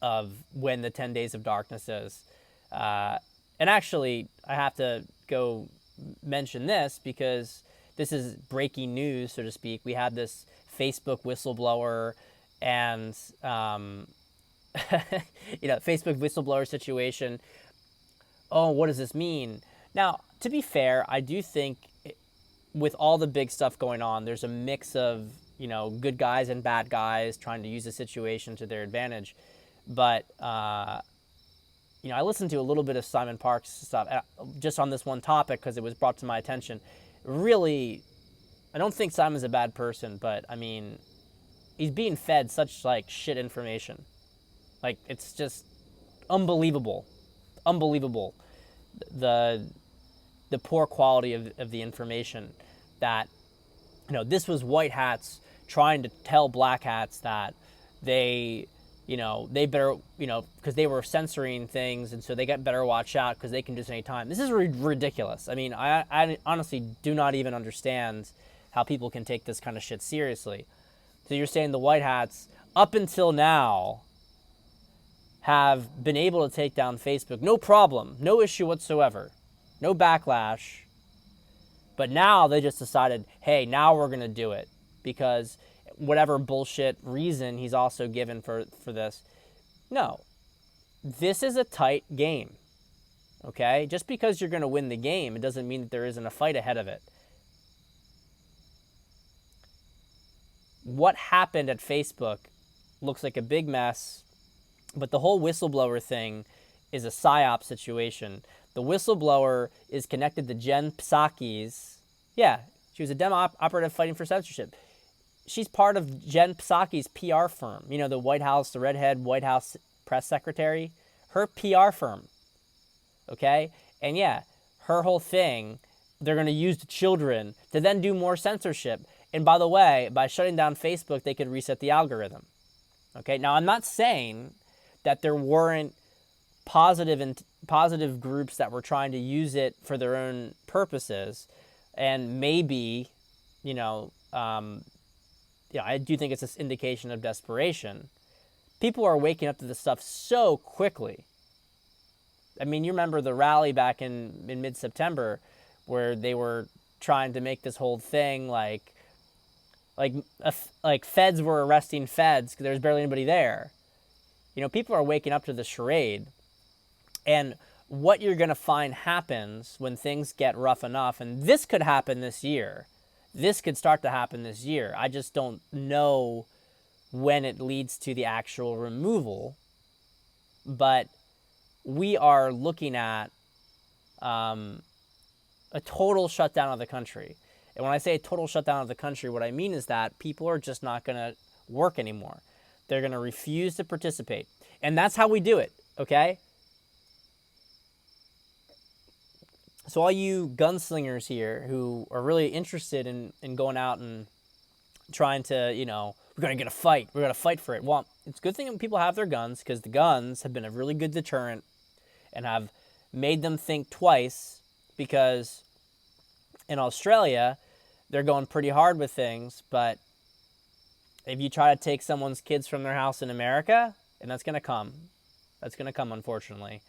of when the 10 Days of Darkness is. And actually, I have to go mention this because this is breaking news, so to speak. We had this Facebook whistleblower and, Facebook whistleblower situation. Oh, what does this mean? Now, to be fair, I do think with all the big stuff going on, there's a mix of, good guys and bad guys trying to use the situation to their advantage. But, I listened to a little bit of Simon Park's stuff just on this one topic because it was brought to my attention. Really, I don't think Simon's a bad person, but, he's being fed such, shit information. It's just unbelievable. Unbelievable. The poor quality of the information that, this was white hats trying to tell black hats that they better, because they were censoring things, and so they got better watch out because they can do this anytime. This is ridiculous. I honestly do not even understand how people can take this kind of shit seriously. So you're saying the white hats, up until now, have been able to take down Facebook, no problem, no issue whatsoever, no backlash. But now they just decided, hey, now we're going to do it because whatever bullshit reason he's also given for this. No, this is a tight game, okay? Just because you're going to win the game, it doesn't mean that there isn't a fight ahead of it. What happened at Facebook looks like a big mess, but the whole whistleblower thing is a PSYOP situation. The whistleblower is connected to Jen Psaki's. Yeah, she was a Dem operative fighting for censorship. She's part of Jen Psaki's PR firm. The White House, the redhead White House press secretary. Her PR firm. Okay? And yeah, her whole thing, they're going to use the children to then do more censorship. And by the way, by shutting down Facebook, they could reset the algorithm. Okay? Now, I'm not saying that there weren't positive groups that were trying to use it for their own purposes, and maybe, I do think it's an indication of desperation. People are waking up to this stuff so quickly. You remember the rally back in mid-September where they were trying to make this whole thing like feds were arresting feds because there was barely anybody there. People are waking up to the charade. And what you're going to find happens when things get rough enough, and this could happen this year. This could start to happen this year. I just don't know when it leads to the actual removal. But we are looking at a total shutdown of the country. And when I say a total shutdown of the country, what I mean is that people are just not going to work anymore. They're going to refuse to participate. And that's how we do it, okay? So all you gunslingers here who are really interested in going out and trying to, we're going to get a fight. We're going to fight for it. Well, it's a good thing when people have their guns because the guns have been a really good deterrent and have made them think twice because in Australia, they're going pretty hard with things. But if you try to take someone's kids from their house in America, and that's going to come. That's going to come, unfortunately.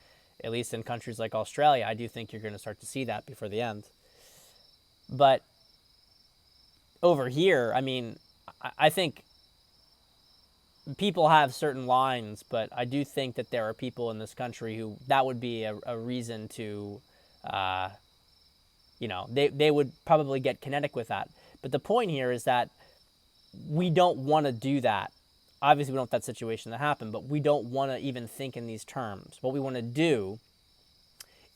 At least in countries like Australia, I do think you're going to start to see that before the end. But over here, I think people have certain lines, but I do think that there are people in this country who that would be a reason to, they would probably get kinetic with that. But the point here is that we don't want to do that. Obviously, we don't want that situation to happen, but we don't want to even think in these terms. What we want to do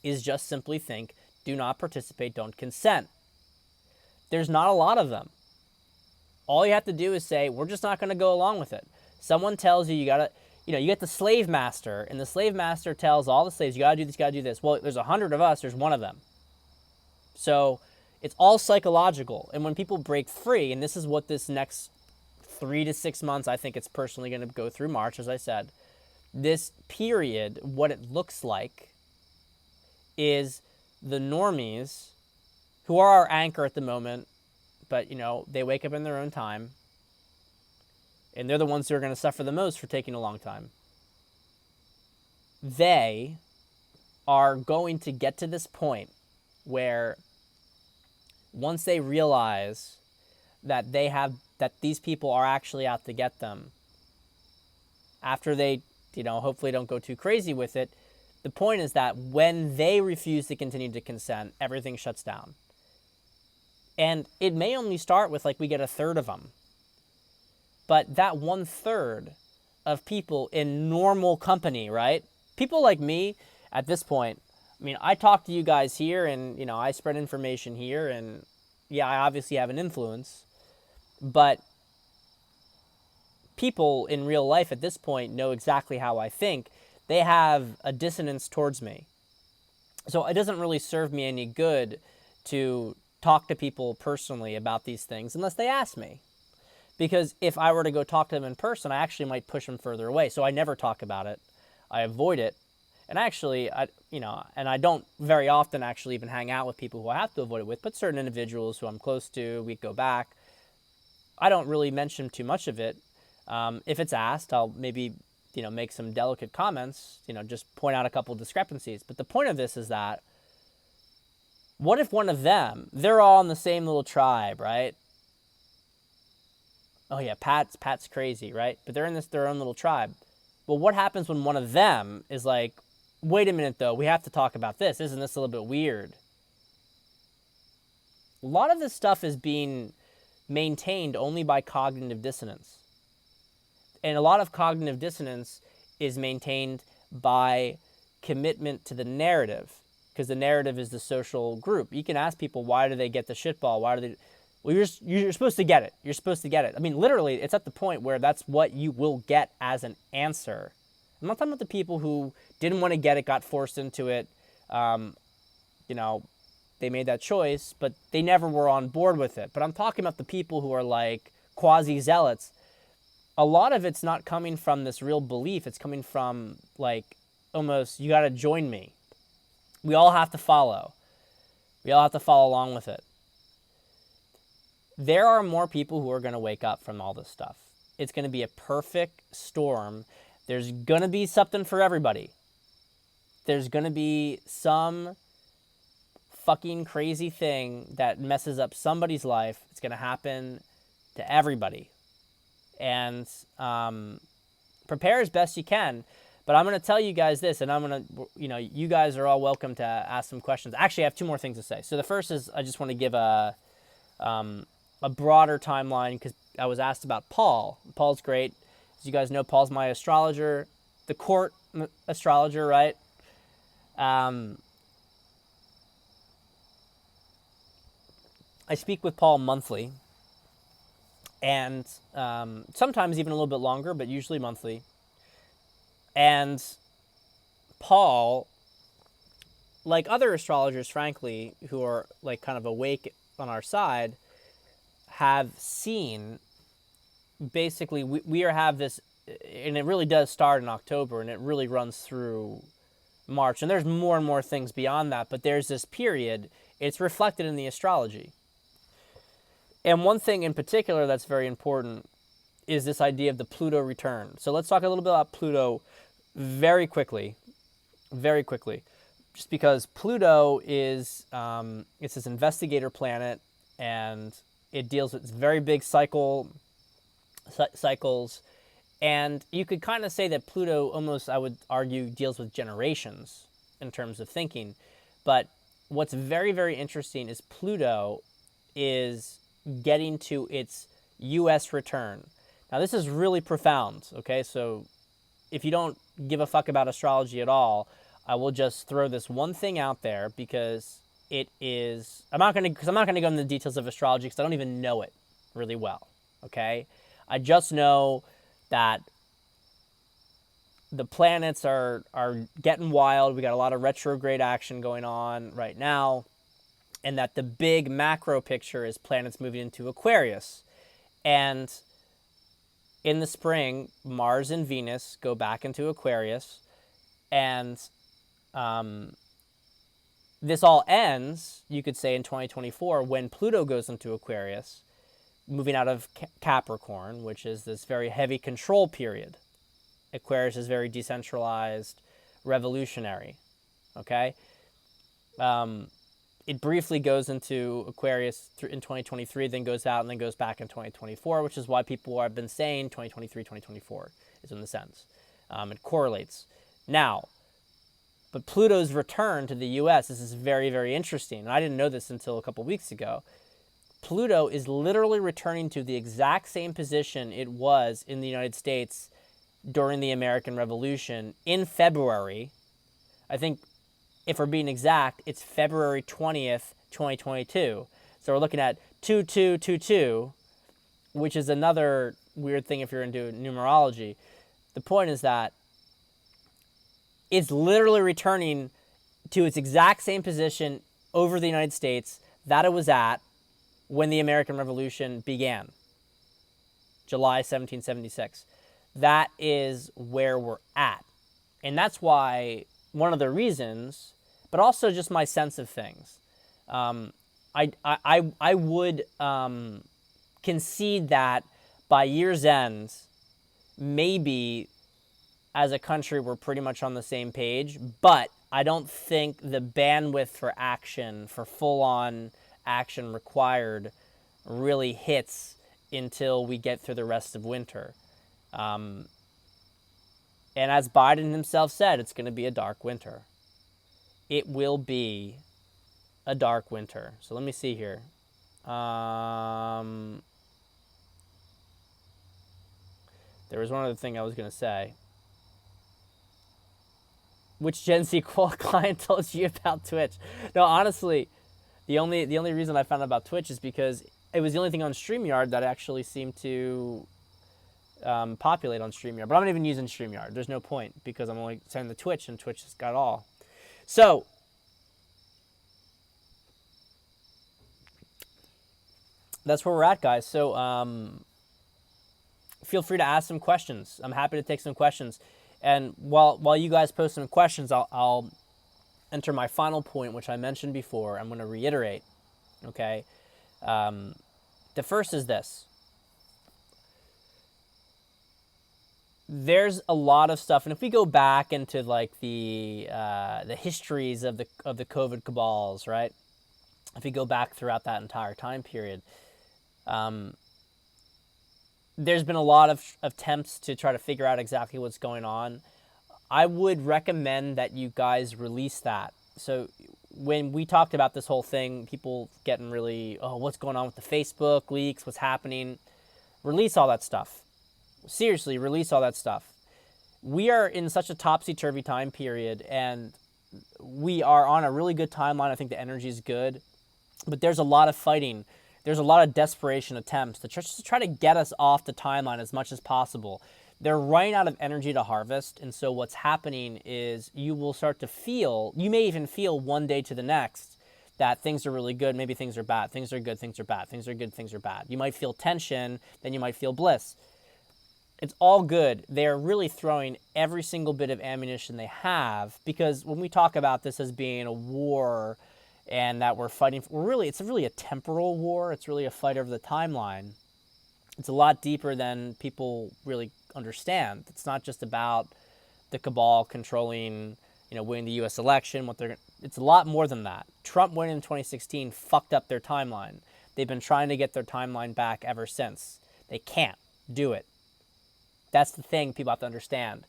is just simply think, do not participate, don't consent. There's not a lot of them. All you have to do is say, we're just not going to go along with it. Someone tells you, you get the slave master, and the slave master tells all the slaves, you got to do this, you got to do this. Well, there's 100 of us, there's one of them. So it's all psychological. And when people break free, and this is what this next 3 to 6 months, I think it's personally going to go through March, as I said, this period, what it looks like is the normies, who are our anchor at the moment, but, they wake up in their own time, and they're the ones who are going to suffer the most for taking a long time. They are going to get to this point where once they realize that that these people are actually out to get them, after they, hopefully don't go too crazy with it, the point is that when they refuse to continue to consent, everything shuts down. And it may only start with we get a third of them. But that 1/3 of people in normal company, right? People like me at this point, I talk to you guys here and, I spread information here and yeah, I obviously have an influence, but people in real life at this point know exactly how I think. They have a dissonance towards me. So it doesn't really serve me any good to talk to people personally about these things unless they ask me. Because if I were to go talk to them in person, I actually might push them further away. So I never talk about it. I avoid it. And actually, and I don't very often actually even hang out with people who I have to avoid it with, but certain individuals who I'm close to, we go back. I don't really mention too much of it. If it's asked, I'll maybe, make some delicate comments, just point out a couple of discrepancies. But the point of this is that what if one of them, they're all in the same little tribe, right? Oh yeah, Pat's crazy, right? But they're in their own little tribe. Well, what happens when one of them is like, wait a minute though, we have to talk about this. Isn't this a little bit weird? A lot of this stuff is being maintained only by cognitive dissonance. And a lot of cognitive dissonance is maintained by commitment to the narrative, because the narrative is the social group. You can ask people, why do they get the shitball? Why do they... Well, you're supposed to get it. You're supposed to get it. Literally, it's at the point where that's what you will get as an answer. I'm not talking about the people who didn't want to get it, got forced into it. They made that choice, but they never were on board with it. But I'm talking about the people who are like quasi-zealots. A lot of it's not coming from this real belief. It's coming from almost, you got to join me. We all have to follow. We all have to follow along with it. There are more people who are going to wake up from all this stuff. It's going to be a perfect storm. There's going to be something for everybody. There's going to be some fucking crazy thing that messes up somebody's life. It's going to happen to everybody. And prepare as best you can. But I'm going to tell you guys this, and I'm going to, you guys are all welcome to ask some questions. Actually, I have 2 more things to say. So the first is I just want to give a broader timeline, because I was asked about Paul. Paul's great. As you guys know, Paul's my astrologer, the court astrologer, right? I speak with Paul monthly, and sometimes even a little bit longer, but usually monthly. And Paul, like other astrologers, frankly, who are kind of awake on our side, have seen, basically, we have this, and it really does start in October, and it really runs through March. And there's more and more things beyond that, but there's this period, it's reflected in the astrology. And one thing in particular that's very important is this idea of the Pluto return. So let's talk a little bit about Pluto very quickly, just because Pluto is, it's this investigator planet, and it deals with this very big cycle. cycles. And you could kind of say that Pluto almost, I would argue, deals with generations in terms of thinking. But what's very, very interesting is Pluto is getting to its U.S. return. Now, this is really profound, okay? So if you don't give a fuck about astrology at all, I will just throw this one thing out there because it is, I'm not going to go into the details of astrology because I don't even know it really well, okay? I just know that the planets are getting wild. We got a lot of retrograde action going on right now, and that the big macro picture is planets moving into Aquarius. And in the spring, Mars and Venus go back into Aquarius, and this all ends, you could say, in 2024 when Pluto goes into Aquarius, moving out of Capricorn, which is this very heavy control period. Aquarius is very decentralized, revolutionary, okay? It briefly goes into Aquarius in 2023, then goes out, and then goes back in 2024, which is why people have been saying 2023, 2024 is in the sense. It correlates. Now, but Pluto's return to the U.S., this is very, very interesting. And I didn't know this until a couple weeks ago. Pluto is literally returning to the exact same position it was in the United States during the American Revolution in February. I think, if we're being exact, it's February 20th, 2022. So we're looking at 2222, which is another weird thing if you're into numerology. The point is that it's literally returning to its exact same position over the United States that it was at when the American Revolution began, July 1776. That is where we're at. And that's why, one of the reasons, but also just my sense of things, I would concede that by year's end, maybe as a country we're pretty much on the same page, but I don't think the bandwidth for action, for full-on action required, really hits until we get through the rest of winter. And as Biden himself said, it's going to be a dark winter. It will be a dark winter. So let me see here. There was one other thing I was going to say. Which Gen Z client told you about Twitch? No, honestly, the only reason I found out about Twitch is because it was the only thing on StreamYard that actually seemed to populate on StreamYard. But I'm not even using StreamYard. There's no point because I'm only sending the Twitch, and Twitch has got it all. So that's where we're at, guys. So feel free to ask some questions. I'm happy to take some questions. And while you guys post some questions, I'll enter my final point, which I mentioned before. I'm going to reiterate, okay? The first is this. There's a lot of stuff, and if we go back into like the histories of the COVID cabals, right? If we go back throughout that entire time period, there's been a lot of attempts to try to figure out exactly what's going on. I would recommend that you guys release that. So when we talked about this whole thing, people getting really, oh, what's going on with the Facebook leaks? What's happening? Release all that stuff. Seriously, release all that stuff. We are in such a topsy-turvy time period, and we are on a really good timeline. I think the energy is good, but there's a lot of fighting. There's a lot of desperation attempts to try to get us off the timeline as much as possible. They're running out of energy to harvest, and so what's happening is you will start to feel, you may even feel one day to the next that things are really good, maybe things are bad, things are good, things are bad, things are good, things are bad. You might feel tension, then you might feel bliss. It's all good. They're really throwing every single bit of ammunition they have, because when we talk about this as being a war and that we're fighting, it's really a temporal war. It's really a fight over the timeline. It's a lot deeper than people really understand. It's not just about the cabal controlling, winning the U.S. election. It's a lot more than that. Trump winning in 2016 fucked up their timeline. They've been trying to get their timeline back ever since. They can't. Do it. That's the thing people have to understand.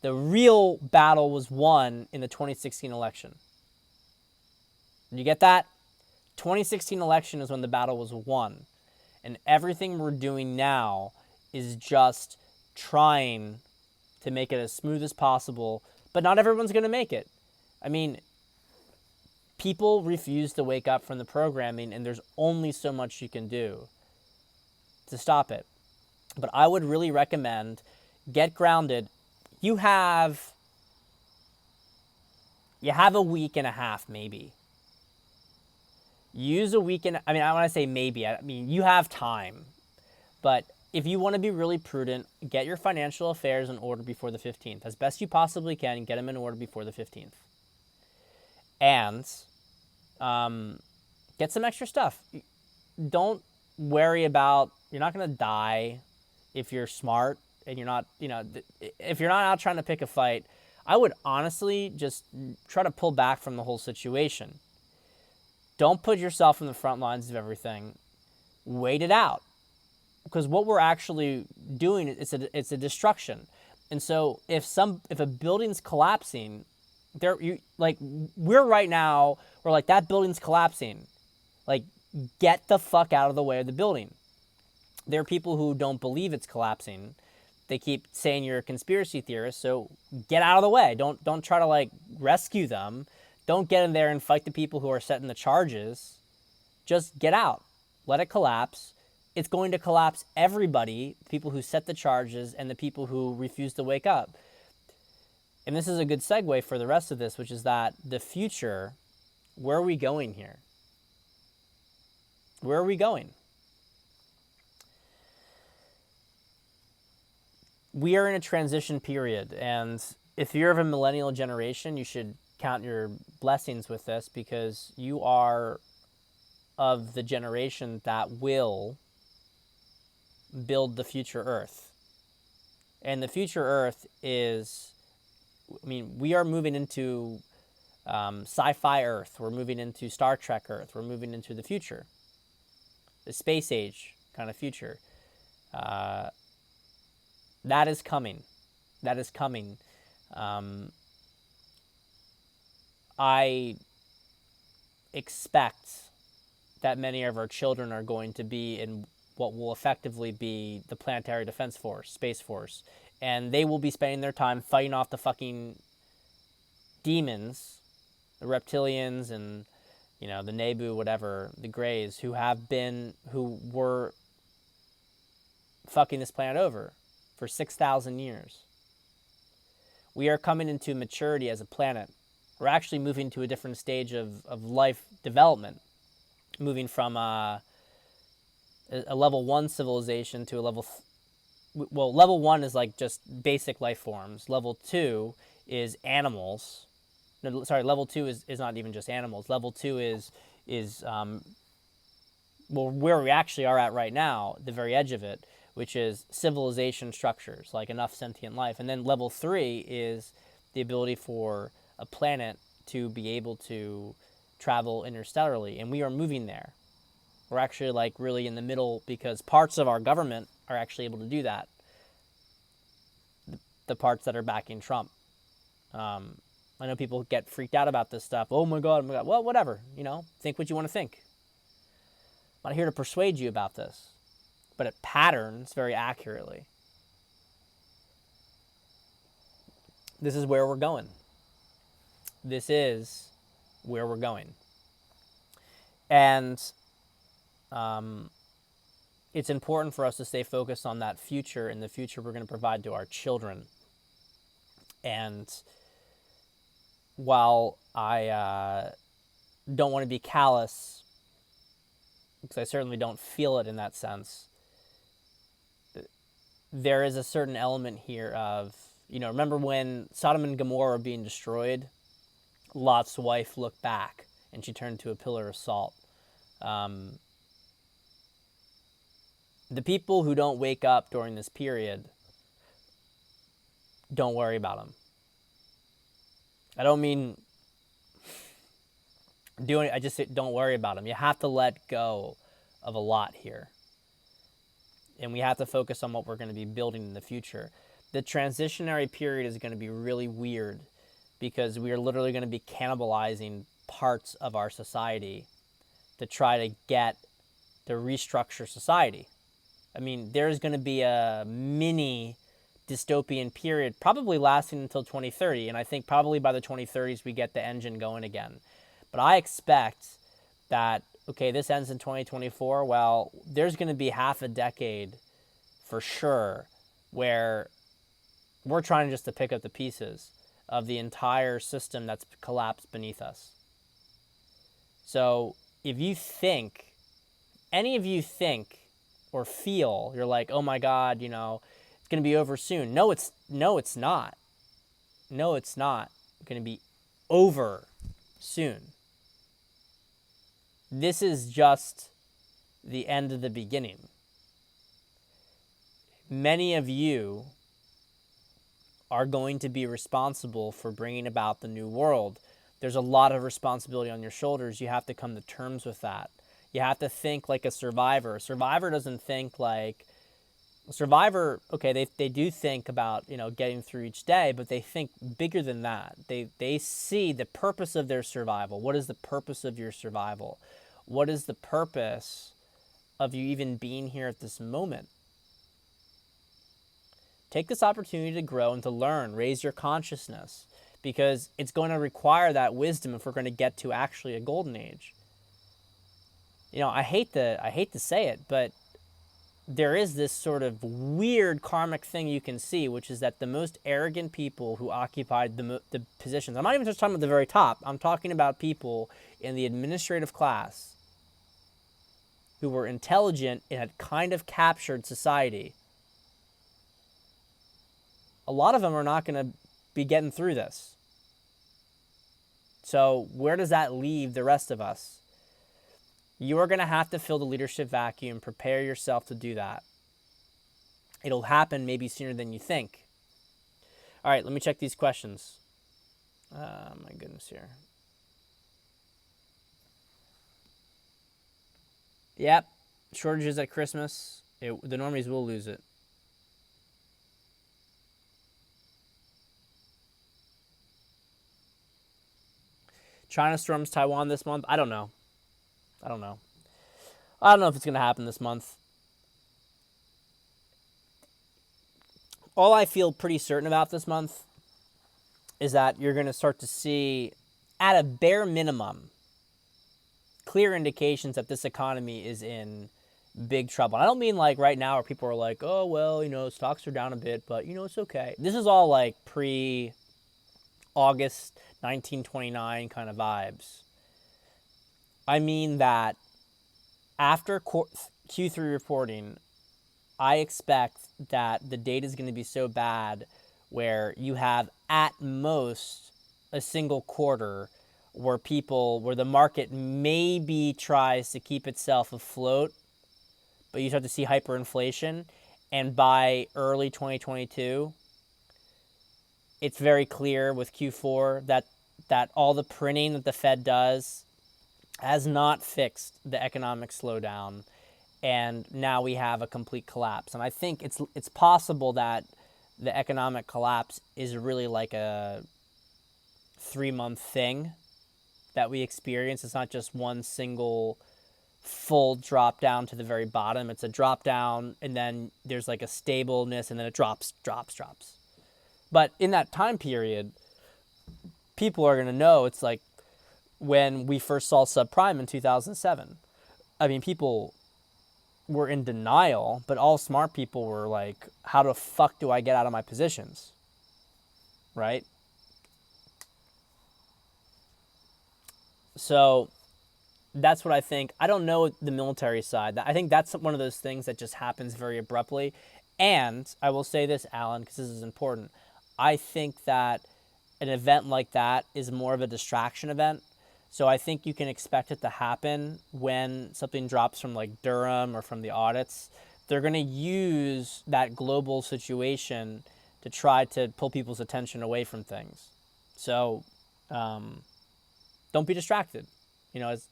The real battle was won in the 2016 election. Did you get that? 2016 election is when the battle was won. And everything we're doing now is just trying to make it as smooth as possible, but not everyone's going to make it. I mean, people refuse to wake up from the programming, and there's only so much you can do to stop it. But I would really recommend get grounded. You have a week and a half, maybe. Use a week and, I mean, I want to say maybe, I mean, you have time. But if you want to be really prudent, get your financial affairs in order before the 15th. As best you possibly can, get them in order before the 15th. And get some extra stuff. Don't worry about, you're not going to die if you're smart and you're not, if you're not out trying to pick a fight. I would honestly just try to pull back from the whole situation. Don't put yourself in the front lines of everything. Wait it out. Because what we're actually doing, it's a destruction. And so if a building's collapsing, we're right now, we're like, that building's collapsing. Like, get the fuck out of the way of the building. There are people who don't believe it's collapsing. They keep saying you're a conspiracy theorist, so get out of the way. Don't try to rescue them. Don't get in there and fight the people who are setting the charges. Just get out. Let it collapse. It's going to collapse everybody, people who set the charges and the people who refuse to wake up. And this is a good segue for the rest of this, which is that the future, where are we going here? Where are we going? We are in a transition period, and if you're of a millennial generation, you should count your blessings with this, because you are of the generation that will build the future Earth. And the future Earth is, we are moving into sci-fi Earth. We're moving into Star Trek Earth. We're moving into the future, the space age kind of future. That is coming. That is coming. I expect that many of our children are going to be in what will effectively be the Planetary Defense Force, Space Force. And they will be spending their time fighting off the fucking demons, the reptilians and, the Nebu, whatever, the Greys, who were fucking this planet over for 6,000 years. We are coming into maturity as a planet. We're actually moving to a different stage of life development, moving from a level 1 civilization to a level level 1 is just basic life forms. Level 2 is animals. No, sorry, level 2 is not even just animals. Level 2 is where we actually are at right now, the very edge of it, which is civilization structures, like enough sentient life. And then level 3 is the ability for a planet to be able to travel interstellarly, and we are moving there. We're actually really in the middle, because parts of our government are actually able to do that. The parts that are backing Trump. I know people get freaked out about this stuff. Oh my God. Well, whatever, think what you want to think. I'm not here to persuade you about this, but it patterns very accurately. This is where we're going. This is where we're going. And it's important for us to stay focused on that future, and the future we're going to provide to our children. And while I don't want to be callous, because I certainly don't feel it in that sense, there is a certain element here of, remember when Sodom and Gomorrah were being destroyed? Lot's wife looked back and she turned to a pillar of salt. The people who don't wake up during this period, don't worry about them. I don't mean I just say don't worry about them. You have to let go of a lot here. and we have to focus on what we're going to be building in the future. The transitionary period is going to be really weird because we are literally going to be cannibalizing parts of our society to try to restructure society. I mean, there's going to be a mini dystopian period probably lasting until 2030, and I think probably by the 2030s we get the engine going again. But I expect that, okay, this ends in 2024, well, there's going to be half a decade for sure where we're trying just to pick up the pieces of the entire system that's collapsed beneath us. So if you think, any of you think or feel, you're like, oh my God, you know, it's going to be over soon. No, it's not. No, it's not going to be over soon. This is just the end of the beginning. Many of you are going to be responsible for bringing about the new world. There's a lot of responsibility on your shoulders. You have to come to terms with that. You have to think like a survivor. A survivor doesn't think like a survivor. Okay, they do think about, you know, getting through each day, but they think bigger than that. They see the purpose of their survival. What is the purpose of your survival? What is the purpose of you even being here at this moment? Take this opportunity to grow and to learn, raise your consciousness, because it's going to require that wisdom if we're going to get to actually a golden age. You know, I hate to say it, but there is this sort of weird karmic thing you can see, which is that the most arrogant people who occupied the positions, I'm not even just talking about the very top, I'm talking about people in the administrative class who were intelligent and had kind of captured society. A lot of them are not going to be getting through this. So where does that leave the rest of us? You are going to have to fill the leadership vacuum. Prepare yourself to do that. It'll happen maybe sooner than you think. All right, let me check these questions. My goodness here. Yep, shortages at Christmas. The normies will lose it. China storms Taiwan this month. I don't know. I don't know if it's going to happen this month. All I feel pretty certain about this month is that you're going to start to see, at a bare minimum, clear indications that this economy is in big trouble. I don't mean like right now where people are like, oh, well, you know, stocks are down a bit, but, you know, it's okay. This is all like pre-August 1929 kind of vibes. I mean that after Q3 reporting, I expect that the data is going to be so bad where you have at most a single quarter where the market maybe tries to keep itself afloat, but you start to see hyperinflation. And by early 2022, it's very clear with Q4 that all the printing that the Fed does has not fixed the economic slowdown, and now we have a complete collapse. And I think it's possible that the economic collapse is really like a 3-month thing that we experience. It's not just one single full drop down to the very bottom. It's a drop down, and then there's like a stableness, and then it drops. But in that time period, people are going to know it's like when we first saw subprime in 2007. I mean, people were in denial, but all smart people were like, how the fuck do I get out of my positions? Right? So that's what I think. I don't know the military side. I think that's one of those things that just happens very abruptly. And I will say this, Alan, because this is important. I think that an event like that is more of a distraction event. So I think you can expect it to happen when something drops from like Durham or from the audits. They're going to use that global situation to try to pull people's attention away from things. So don't be distracted, you know, as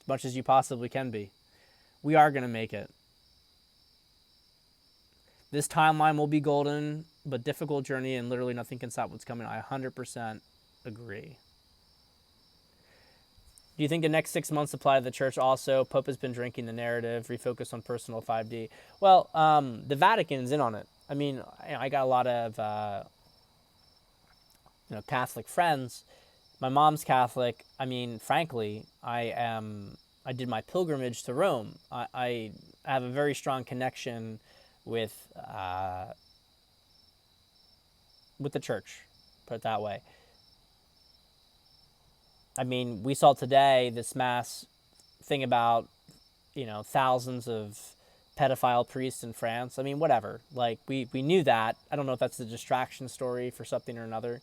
much as you possibly can be. We are going to make it. This timeline will be golden, but difficult journey, and literally nothing can stop what's coming. I 100% agree. Do you think the next 6 months apply to the church also? Pope has been drinking the narrative, refocus on personal 5D. Well, the Vatican's in on it. I mean, I got a lot of Catholic friends. My mom's Catholic. I mean, frankly, I did my pilgrimage to Rome. I have a very strong connection with the church, put it that way. I mean, we saw today this mass thing about, thousands of pedophile priests in France. I mean, whatever. Like, we knew that. I don't know if that's a distraction story for something or another.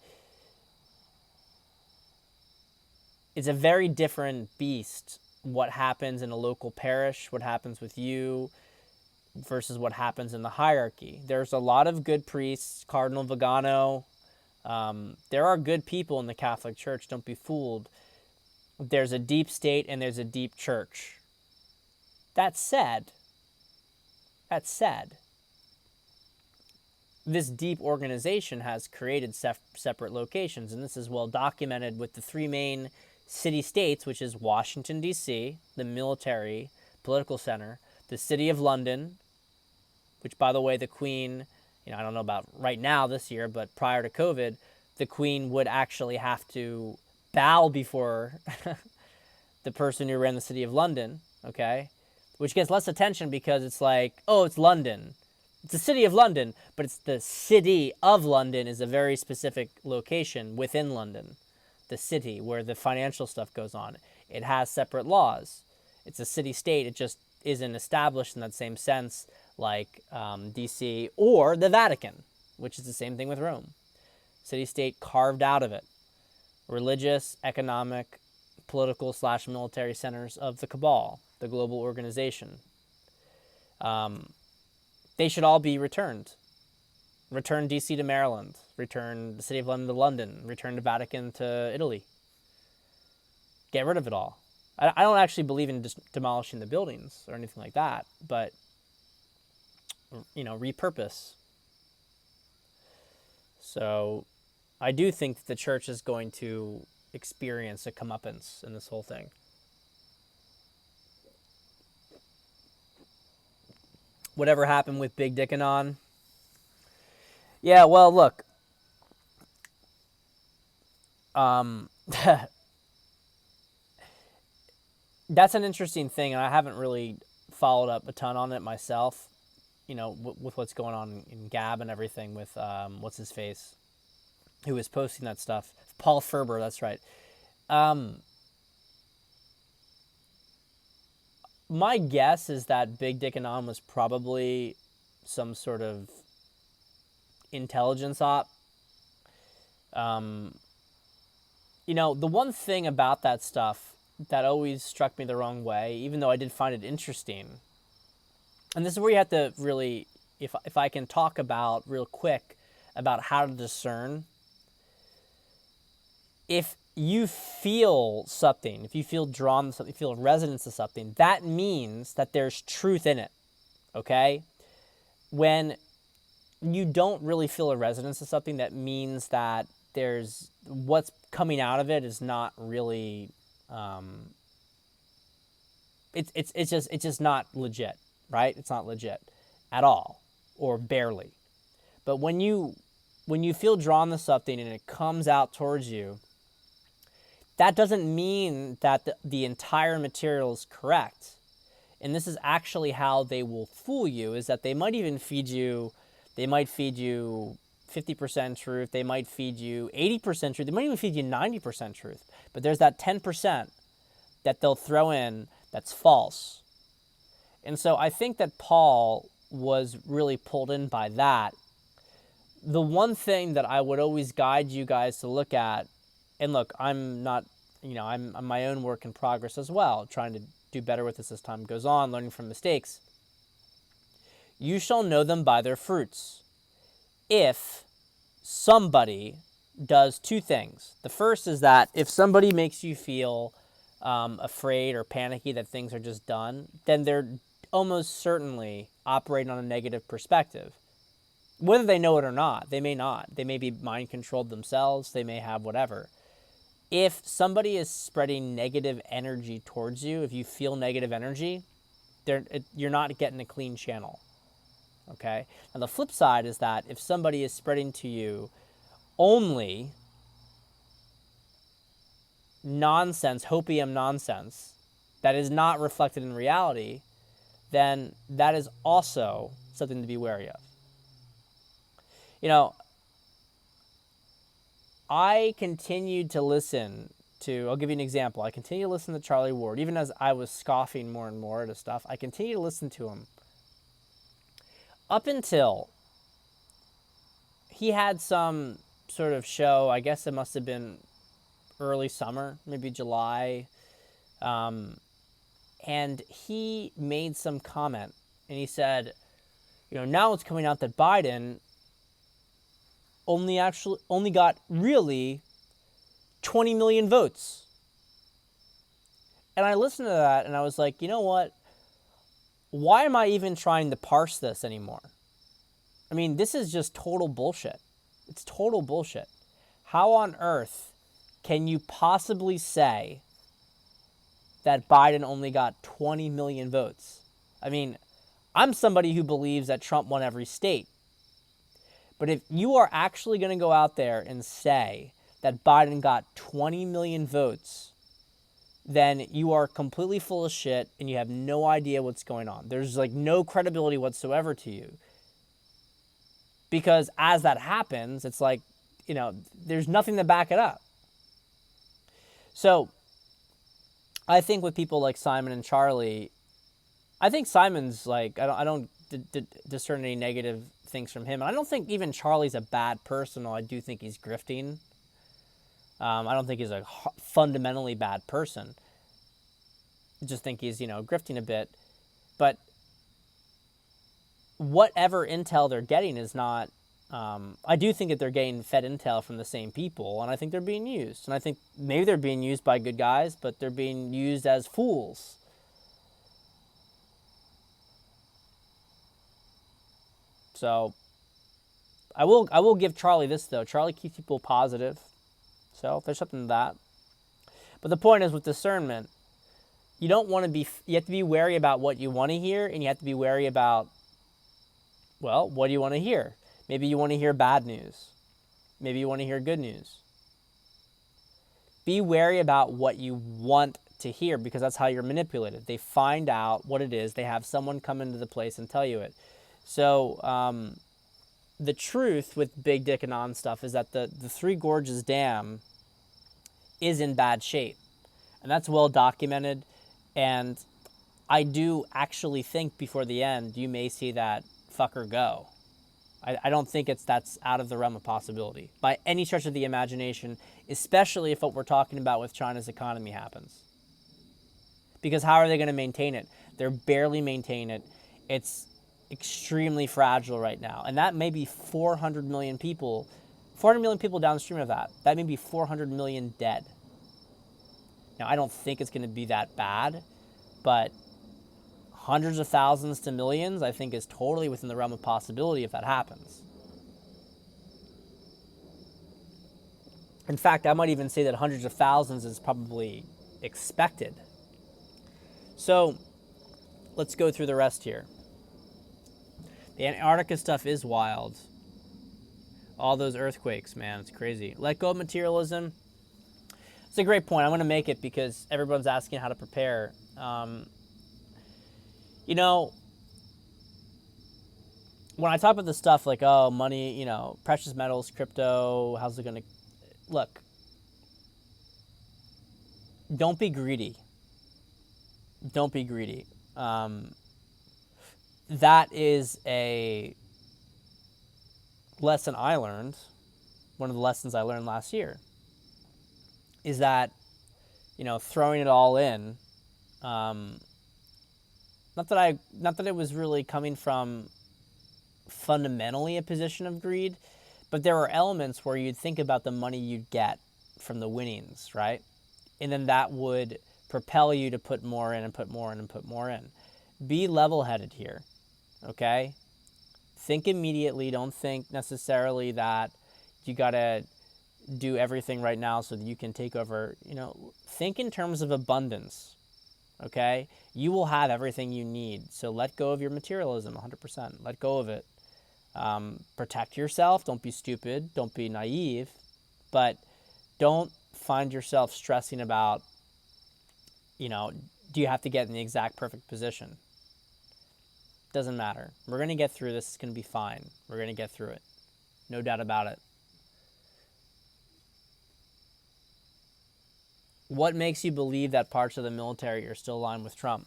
It's a very different beast what happens in a local parish, what happens with you, versus what happens in the hierarchy. There's a lot of good priests, Cardinal Vigano. There are good people in the Catholic Church, don't be fooled. There's a deep state and there's a deep church. That said, this deep organization has created separate locations, and this is well documented with the three main city-states, which is Washington, D.C., the military, political center, the city of London, which, by the way, the Queen, I don't know about right now this year, but prior to COVID, the Queen would actually have to bow before the person who ran the city of London, okay? Which gets less attention because it's like, oh, it's London. It's the city of London, but it's the city of London is a very specific location within London, the city where the financial stuff goes on. It has separate laws. It's a city-state. It just isn't established in that same sense like D.C. or the Vatican, which is the same thing with Rome. City-state carved out of it. Religious, economic, political / military centers of the CABAL, the global organization. They should all be returned. Return D.C. to Maryland. Return the City of London to London. Return the Vatican to Italy. Get rid of it all. I don't actually believe in demolishing the buildings or anything like that, but, repurpose. So I do think that the church is going to experience a comeuppance in this whole thing. Whatever happened with Big Dick Anon? Yeah, well, look. That's an interesting thing, and I haven't really followed up a ton on it myself, with what's going on in Gab and everything with, what's his face, who was posting that stuff. Paul Ferber, that's right. My guess is that Big Dick Anon was probably some sort of intelligence op. The one thing about that stuff that always struck me the wrong way, even though I did find it interesting, and this is where you have to really, if I can talk about real quick about how to discern. If you feel something, if you feel drawn to something, you feel a resonance to something, that means that there's truth in it, okay? When you don't really feel a resonance to something, that means that there's what's coming out of it is not really, it's just not legit, right? It's not legit at all, or barely. But when you feel drawn to something and it comes out towards you, that doesn't mean that the entire material is correct. And this is actually how they will fool you, is that they might even feed you 50% truth, they might feed you 80% truth, they might even feed you 90% truth. But there's that 10% that they'll throw in that's false. And so I think that Paul was really pulled in by that. The one thing that I would always guide you guys to look at, and look, I'm not, I'm my own work in progress as well, trying to do better with this as time goes on, learning from mistakes. You shall know them by their fruits. If somebody does two things. The first is that if somebody makes you feel afraid or panicky that things are just done, then they're almost certainly operating on a negative perspective. Whether they know it or not, they may not. They may be mind controlled themselves. They may have whatever. If somebody is spreading negative energy towards you, if you feel negative energy, you're not getting a clean channel. Okay? And the flip side is that if somebody is spreading to you only nonsense, hopium nonsense, that is not reflected in reality, then that is also something to be wary of. You know, I continued to listen to, I'll give you an example. I continued to listen to Charlie Ward, even as I was scoffing more and more at his stuff. I continued to listen to him up until he had some sort of show. I guess it must have been early summer, maybe July. And he made some comment, and he said, now it's coming out that Biden only got really 20 million votes. And I listened to that and I was like, you know what? Why am I even trying to parse this anymore? I mean, this is just total bullshit. It's total bullshit. How on earth can you possibly say that Biden only got 20 million votes? I mean, I'm somebody who believes that Trump won every state. But if you are actually going to go out there and say that Biden got 20 million votes, then you are completely full of shit and you have no idea what's going on. There's like no credibility whatsoever to you. Because as that happens, it's like, there's nothing to back it up. So I think with people like Simon and Charlie, I think Simon's like, I don't discern any negative things from him. And I don't think even Charlie's a bad person, although I do think he's grifting. I don't think he's a fundamentally bad person. I just think he's, grifting a bit. But whatever intel they're getting is not, I do think that they're getting fed intel from the same people, and I think they're being used. And I think maybe they're being used by good guys, but they're being used as fools. So I will give Charlie this, though. Charlie keeps people positive. So there's something to that. But the point is, with discernment, you have to be wary about what you want to hear, and you have to be wary about, well, what do you want to hear? Maybe you want to hear bad news. Maybe you want to hear good news. Be wary about what you want to hear, because that's how you're manipulated. They find out what it is. They have someone come into the place and tell you it. So the truth with Big Dick and On stuff is that the Three Gorges Dam is in bad shape. And that's well documented. And I do actually think before the end, you may see that fucker go. I don't think that's out of the realm of possibility by any stretch of the imagination, especially if what we're talking about with China's economy happens. Because how are they going to maintain it? They're barely maintaining it. It's extremely fragile right now. And that may be 400 million people downstream of that. That may be 400 million dead. Now, I don't think it's going to be that bad, but hundreds of thousands to millions, I think, is totally within the realm of possibility if that happens. In fact, I might even say that hundreds of thousands is probably expected. So let's go through the rest here. The Antarctica stuff is wild. All those earthquakes, man, it's crazy. Let go of materialism. It's a great point. I'm going to make it because everyone's asking how to prepare. When I talk about this stuff like, oh, money, precious metals, crypto, how's it going to... Look, don't be greedy. Don't be greedy. That is a lesson I learned. One of the lessons I learned last year is that, throwing it all in, not that it was really coming from fundamentally a position of greed, but there were elements where you'd think about the money you'd get from the winnings, right? And then that would propel you to put more in and put more in and put more in. Be level-headed here, okay? Think immediately. Don't think necessarily that you got to do everything right now so that you can take over. Think in terms of abundance, okay? You will have everything you need. So let go of your materialism 100%. Let go of it. Protect yourself. Don't be stupid. Don't be naive. But don't find yourself stressing about, do you have to get in the exact perfect position? Doesn't matter. We're going to get through this. It's going to be fine. We're going to get through it. No doubt about it. What makes you believe that parts of the military are still aligned with Trump?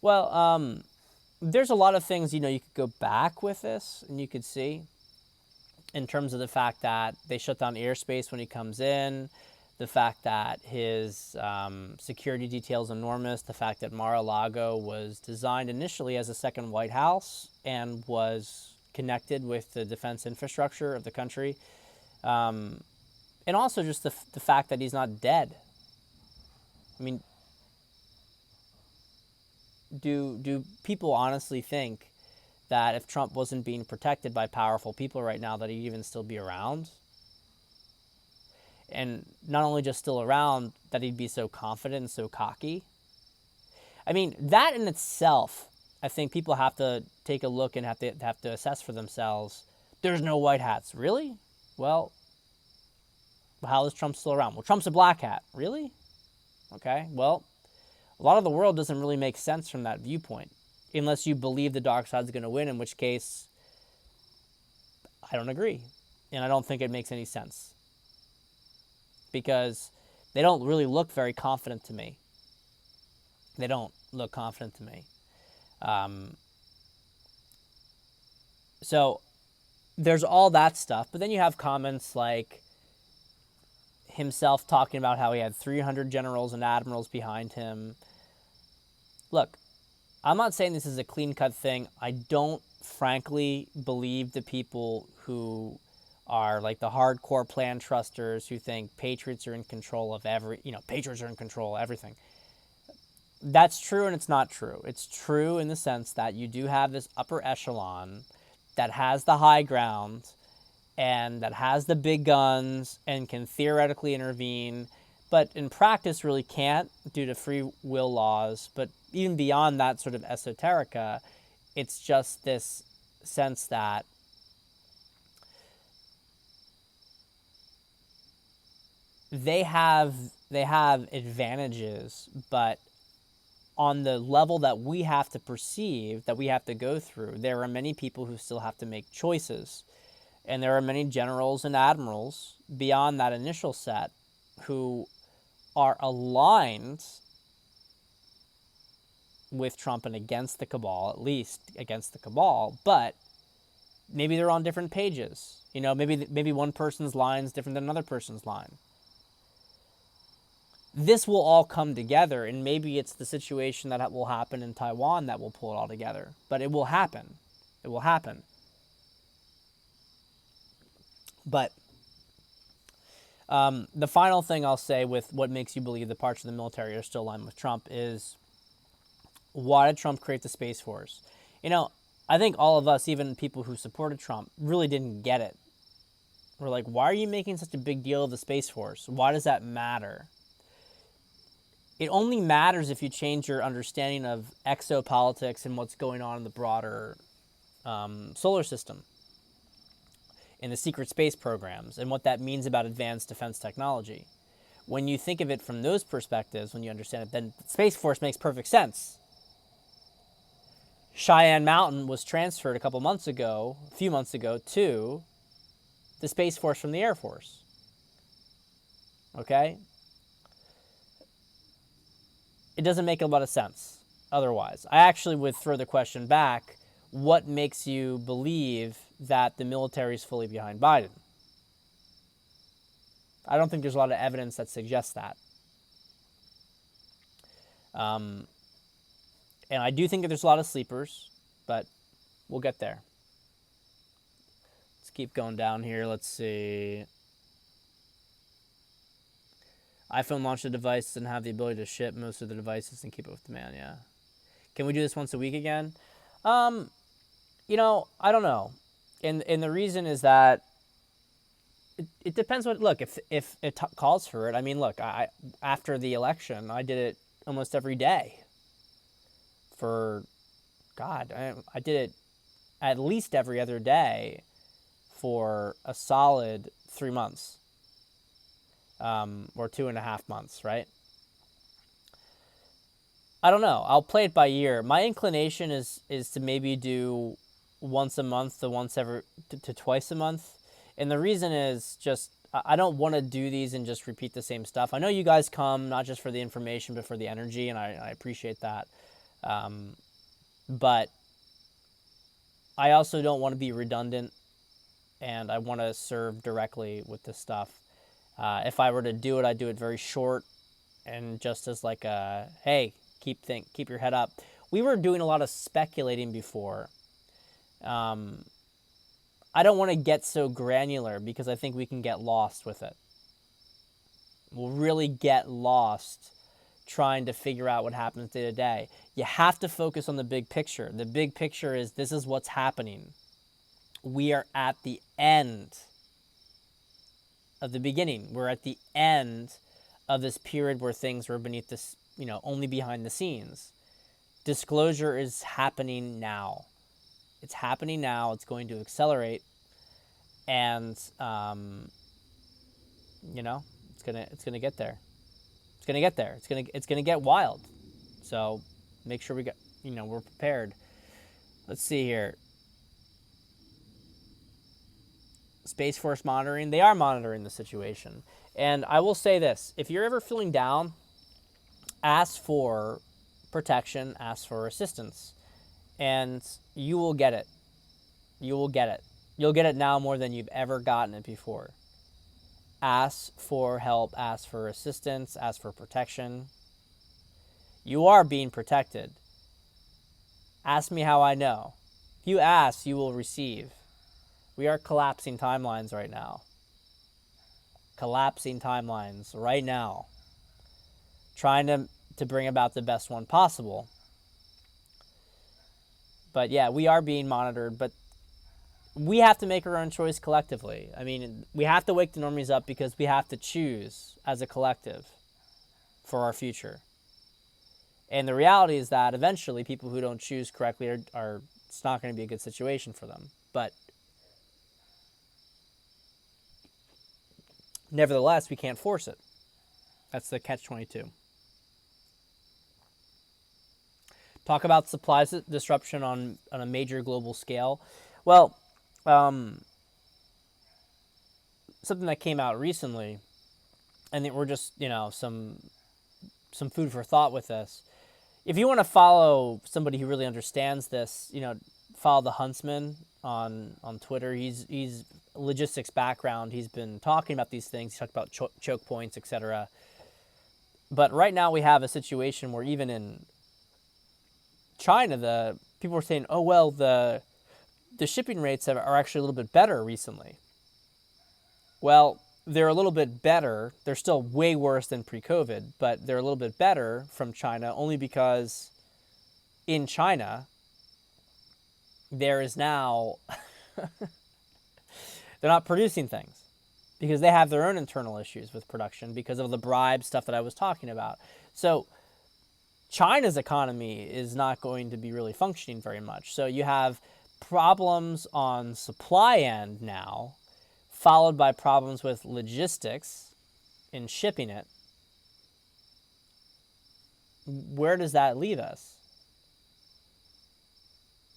Well, there's a lot of things, you could go back with this and you could see in terms of the fact that they shut down airspace when he comes in, the fact that his security detail is enormous, the fact that Mar-a-Lago was designed initially as a second White House and was connected with the defense infrastructure of the country, and also just the fact that he's not dead. I mean, do people honestly think that if Trump wasn't being protected by powerful people right now, that he'd even still be around? And not only just still around, that he'd be so confident and so cocky? I mean, that in itself, I think people have to take a look and have to assess for themselves. There's no white hats. Really? Well, how is Trump still around? Well, Trump's a black hat. Really? Okay, well, a lot of the world doesn't really make sense from that viewpoint, unless you believe the dark side's going to win, in which case I don't agree. And I don't think it makes any sense, because they don't really look very confident to me. They don't look confident to me. So there's all that stuff, but then you have comments like himself talking about how he had 300 generals and admirals behind him. Look, I'm not saying this is a clean-cut thing. I don't, frankly, believe the people who are like the hardcore plan trusters who think patriots are in control of patriots are in control of everything. That's true and it's not true. It's true in the sense that you do have this upper echelon that has the high ground and that has the big guns and can theoretically intervene, but in practice really can't due to free will laws. But even beyond that sort of esoterica, it's just this sense that they have advantages, but on the level that we have to perceive, that we have to go through, there are many people who still have to make choices. And there are many generals and admirals beyond that initial set who are aligned with Trump and against the cabal, at least against the cabal, but maybe they're on different pages. Maybe one person's line is different than another person's line. This will all come together, and maybe it's the situation that will happen in Taiwan that will pull it all together. But it will happen. It will happen. But the final thing I'll say with what makes you believe the parts of the military are still aligned with Trump is, why did Trump create the Space Force? I think all of us, even people who supported Trump, really didn't get it. We're like, why are you making such a big deal of the Space Force? Why does that matter? It only matters if you change your understanding of exopolitics and what's going on in the broader solar system, in the secret space programs, and what that means about advanced defense technology. When you think of it from those perspectives, when you understand it, then Space Force makes perfect sense. Cheyenne Mountain was transferred a few months ago, to the Space Force from the Air Force. Okay? It doesn't make a lot of sense otherwise. I actually would throw the question back, what makes you believe that the military is fully behind Biden? I don't think there's a lot of evidence that suggests that. And I do think that there's a lot of sleepers, but we'll get there. Let's keep going down here. Let's see. iPhone launched a device and have the ability to ship most of the devices and keep up with demand, yeah. Can we do this once a week again? I don't know. And the reason is that it depends what, look, if it calls for it. I mean, look, after the election, I did it almost every day for, God, I did it at least every other day for a solid 3 months, or 2.5 months, right? I don't know. I'll play it by ear. My inclination is to maybe do once a month to twice a month, and the reason is just I don't want to do these and just repeat the same stuff. I know you guys come not just for the information but for the energy, and I appreciate that. But I also don't want to be redundant, and I want to serve directly with this stuff. If I were to do it, I'd do it very short and just as like a, hey, keep your head up. We were doing a lot of speculating before. I don't want to get so granular because I think we can get lost with it. We'll really get lost trying to figure out what happens day to day. You have to focus on the big picture. The big picture is this is what's happening. We are at the end of the beginning. We're at the end of this period where things were beneath this, only behind the scenes. Disclosure is happening now. It's happening now. It's going to accelerate, and it's gonna get there. It's gonna get there. It's gonna get wild. So make sure we're prepared. Let's see here. Space Force monitoring. They are monitoring the situation. And I will say this, if you're ever feeling down, ask for protection, ask for assistance, and you will get it. You will get it. You'll get it now more than you've ever gotten it before. Ask for help, ask for assistance, ask for protection. You are being protected. Ask me how I know. If you ask, you will receive. We are collapsing timelines right now. Collapsing timelines right now. Trying to bring about the best one possible. But yeah, we are being monitored, but we have to make our own choice collectively. I mean, we have to wake the normies up because we have to choose as a collective for our future. And the reality is that eventually people who don't choose correctly are it's not going to be a good situation for them. But nevertheless, we can't force it. That's the catch-22. Talk about supply disruption on a major global scale. Well, something that came out recently, and we're just, some food for thought with this. If you want to follow somebody who really understands this, follow the Huntsman on Twitter. He's logistics background. He's been talking about these things. He talked about choke points, etc. But right now we have a situation where even in China, the people are saying, oh, well, the shipping rates are actually a little bit better recently. Well, they're a little bit better. They're still way worse than pre-COVID, but they're a little bit better from China only because in China, there is now, they're not producing things because they have their own internal issues with production because of the bribe stuff that I was talking about. So China's economy is not going to be really functioning very much. So you have problems on supply end now, followed by problems with logistics in shipping it. Where does that leave us?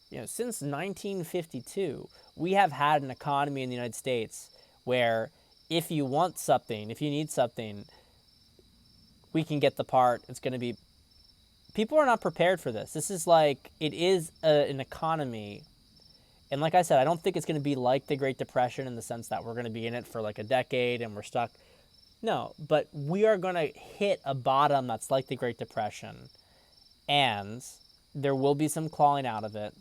Since 1952, we have had an economy in the United States where if you want something, if you need something, we can get the part. It's going to be... People are not prepared for this. This is like, it is an economy. And like I said, I don't think it's going to be like the Great Depression in the sense that we're going to be in it for like a decade and we're stuck. No, but we are going to hit a bottom that's like the Great Depression. And there will be some clawing out of it.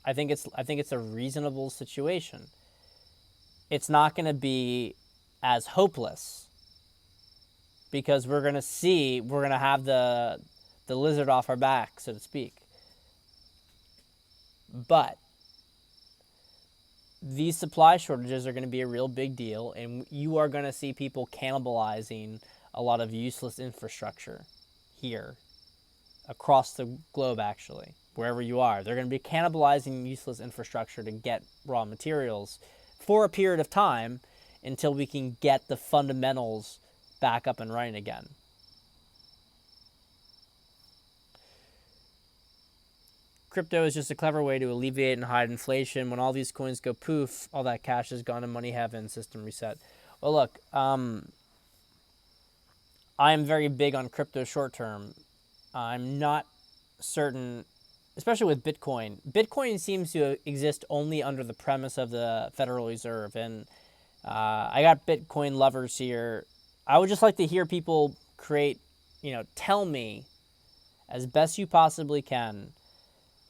I think it's a reasonable situation. It's not going to be as hopeless because we're going to have the lizard off our back, so to speak. But these supply shortages are going to be a real big deal, and you are going to see people cannibalizing a lot of useless infrastructure here across the globe, actually, wherever you are. They're going to be cannibalizing useless infrastructure to get raw materials for a period of time until we can get the fundamentals back up and running again. Crypto is just a clever way to alleviate and hide inflation. When all these coins go poof, all that cash is gone to money heaven, system reset. Well, look, I am very big on crypto short term. I'm not certain, especially with Bitcoin. Bitcoin seems to exist only under the premise of the Federal Reserve. And I got Bitcoin lovers here. I would just like to hear people tell me as best you possibly can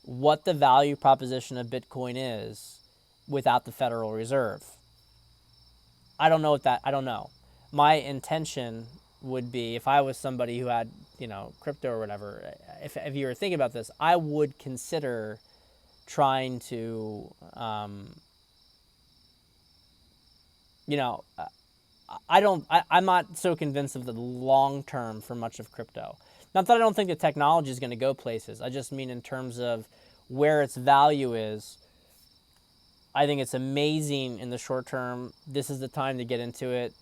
what the value proposition of Bitcoin is without the Federal Reserve. I don't know. My intention would be, if I was somebody who had, crypto or whatever, if you were thinking about this, I would consider trying to, I'm not so convinced of the long term for much of crypto. Not that I don't think the technology is going to go places. I just mean in terms of where its value is. I think it's amazing in the short term. This is the time to get into it.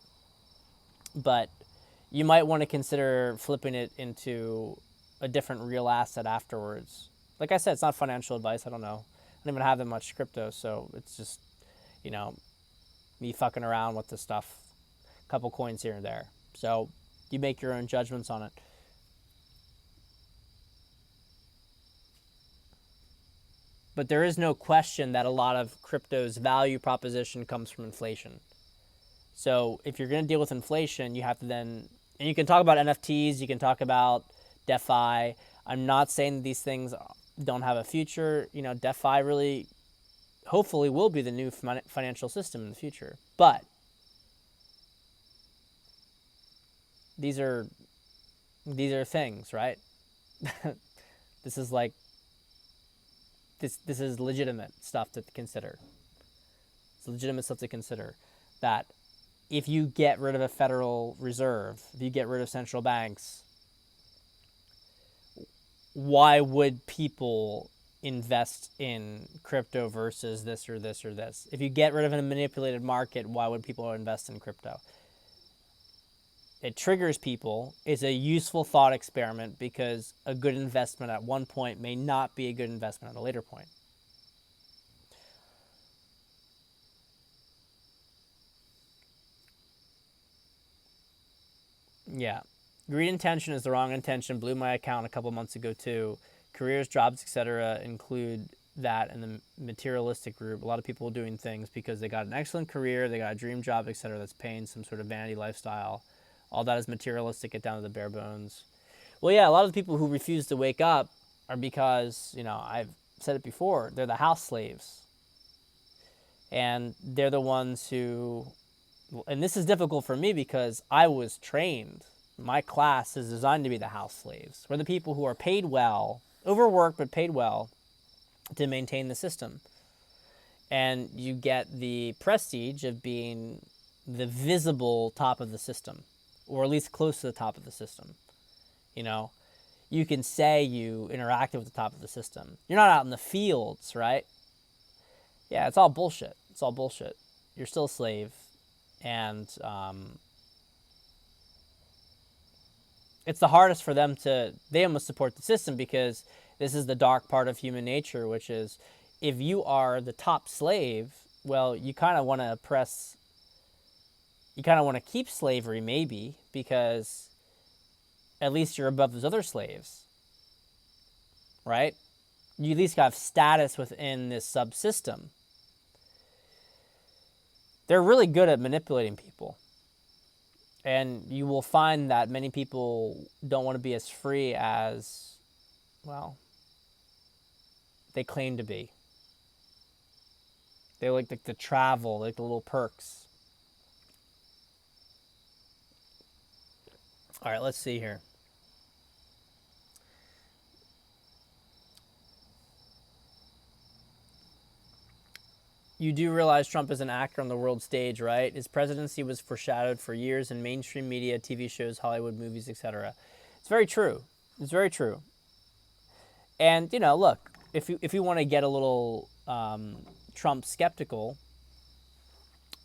But you might want to consider flipping it into a different real asset afterwards. Like I said, it's not financial advice. I don't know. I don't even have that much crypto, so it's just, me fucking around with this stuff. A couple coins here and there. So you make your own judgments on it. But there is no question that a lot of crypto's value proposition comes from inflation. So if you're going to deal with inflation, you have to then, and you can talk about NFTs, you can talk about DeFi. I'm not saying that these things don't have a future. DeFi really, hopefully, will be the new financial system in the future. But these are things, right? This is like, this is legitimate stuff to consider. It's legitimate stuff to consider. That if you get rid of a Federal Reserve, if you get rid of central banks, why would people invest in crypto versus this or this or this? If you get rid of a manipulated market, why would people invest in crypto? It triggers people. It's a useful thought experiment because a good investment at one point may not be a good investment at a later point. Yeah. Greed intention is the wrong intention. Blew my account a couple months ago too. Careers, jobs, etc. include that in the materialistic group. A lot of people doing things because they got an excellent career, they got a dream job, etc. that's paying some sort of vanity lifestyle. All that is materialistic, get down to the bare bones. Well, yeah, a lot of the people who refuse to wake up are because, I've said it before, they're the house slaves. And they're the ones who, and this is difficult for me because I was trained. My class is designed to be the house slaves. We're the people who are paid well, overworked but paid well, to maintain the system. And you get the prestige of being the visible top of the system, or at least close to the top of the system. You can say you interacted with the top of the system. You're not out in the fields, right? Yeah, it's all bullshit. It's all bullshit. You're still a slave. And it's the hardest for them they almost support the system because this is the dark part of human nature, which is if you are the top slave, well, you kind of want to keep slavery maybe because at least you're above those other slaves, right? You at least have status within this subsystem. They're really good at manipulating people. And you will find that many people don't want to be as free as, well, they claim to be. They like the travel, like the little perks. All right, let's see here. You do realize Trump is an actor on the world stage, right? His presidency was foreshadowed for years in mainstream media, TV shows, Hollywood movies, etc. It's very true. It's very true. And, you know, look, if you want to get a little Trump skeptical,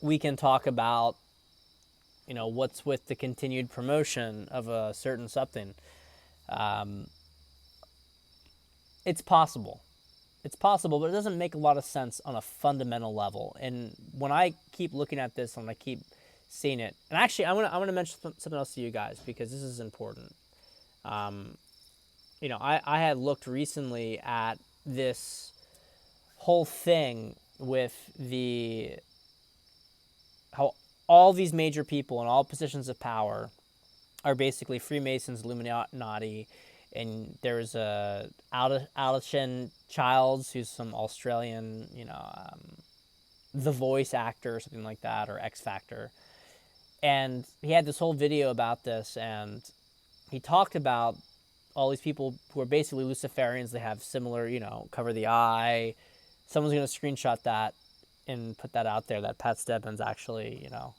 we can talk about, you know, what's with the continued promotion of a certain something. It's possible. It's possible, but it doesn't make a lot of sense on a fundamental level. And when I keep looking at this and I keep seeing it, and actually I want to mention something else to you guys because this is important. You know, I had looked recently at this whole thing with how all these major people in all positions of power are basically Freemasons, Illuminati, and there's a Alison Childs, who's some Australian, you know, The Voice actor or something like that, or X Factor, and he had this whole video about this, and he talked about all these people who are basically Luciferians. They have similar, you know, cover the eye. Someone's going to screenshot that and put that out there, that Pat Stebbins actually, you know,